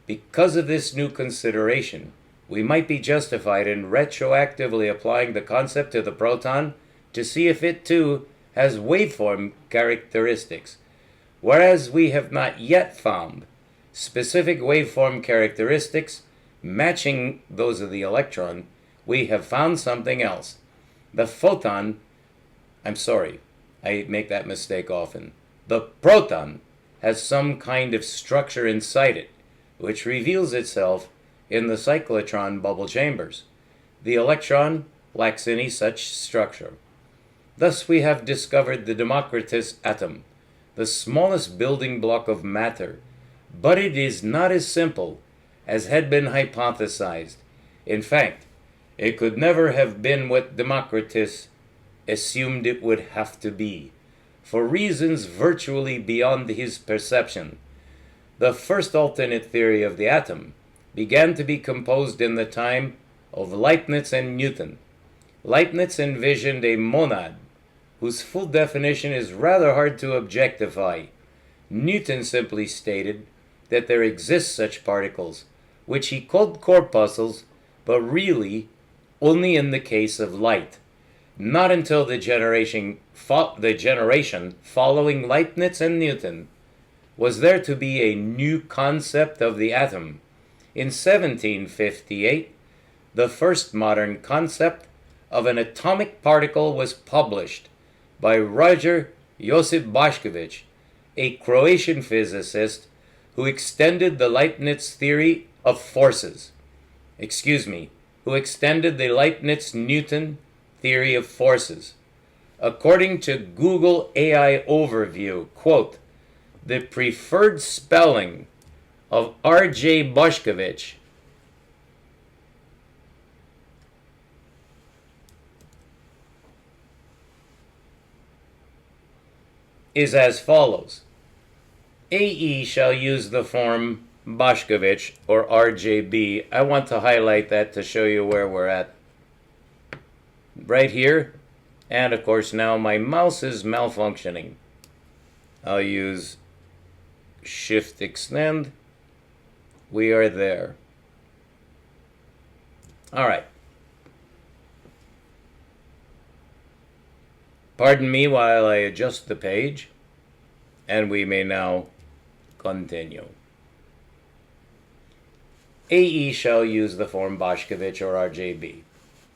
Because of this new consideration, we might be justified in retroactively applying the concept to the proton to see if it too has waveform characteristics. Whereas we have not yet found specific waveform characteristics matching those of the electron, we have found something else. The photon, I make that mistake often. The proton has some kind of structure inside it, which reveals itself in the cyclotron bubble chambers. The electron lacks any such structure. Thus we have discovered the Democritus atom, the smallest building block of matter, but it is not as simple as had been hypothesized. In fact, it could never have been what Democritus assumed it would have to be, for reasons virtually beyond his perception. The first alternate theory of the atom began to be composed in the time of Leibniz and Newton. Leibniz envisioned a monad whose full definition is rather hard to objectify. Newton simply stated that there exist such particles, which he called corpuscles, but really only in the case of light. Not until the generation following Leibniz and Newton was there to be a new concept of the atom. In 1758, the first modern concept of an atomic particle was published by Roger Josip Bošković, a Croatian physicist who extended the Leibniz theory of forces. Who extended the Leibniz-Newton theory of forces. According to Google AI Overview, quote, the preferred spelling of R.J. Bošković is as follows. AE shall use the form Bošković or RJB. I want to highlight that to show you where we're at. Right here. And of course now my mouse is malfunctioning. I'll use Shift Extend. We are there. Alright. Pardon me while I adjust the page, and we may now continue. AE shall use the form Bošković or RJB.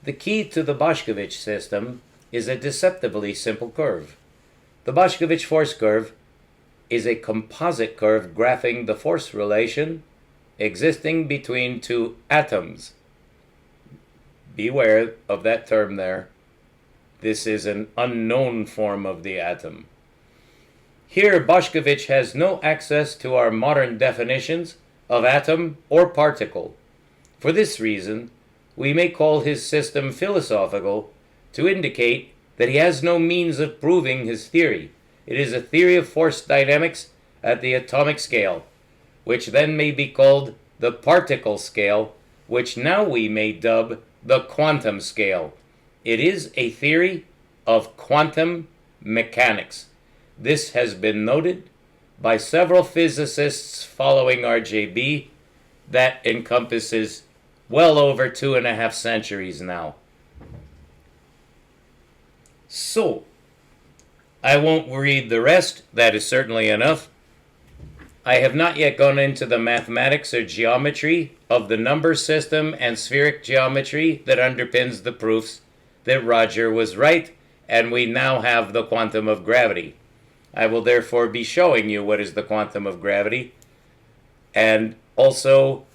The key to the Bošković system is a deceptively simple curve. The Bošković force curve is a composite curve graphing the force relation existing between two atoms. Beware of that term there. This is an unknown form of the atom. Here, Bošković has no access to our modern definitions of atom or particle. For this reason, we may call his system philosophical to indicate that he has no means of proving his theory. It is a theory of force dynamics at the atomic scale. which then may be called the particle scale, which now we may dub the quantum scale. It is a theory of quantum mechanics. This has been noted by several physicists following RJB. That encompasses well over 2.5 centuries now. So, I won't read the rest, that is certainly enough. I have not yet gone into the mathematics or geometry of the number system and spheric geometry that underpins the proofs that Roger was right, and we now have the quantum of gravity. I will therefore be showing you what is the quantum of gravity, and also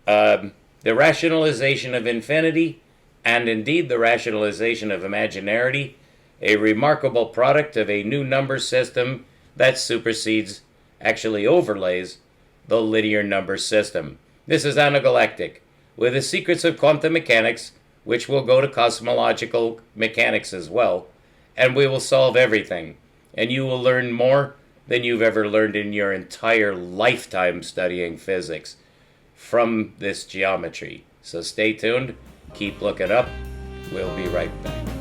the rationalization of infinity, and indeed the rationalization of imaginarity, a remarkable product of a new number system that supersedes, actually overlays, the linear number system. This is anagalactic, with the secrets of quantum mechanics, which will go to cosmological mechanics as well, and we will solve everything, and you will learn more than you've ever learned in your entire lifetime studying physics from this geometry. So stay tuned, keep looking up, we'll be right back.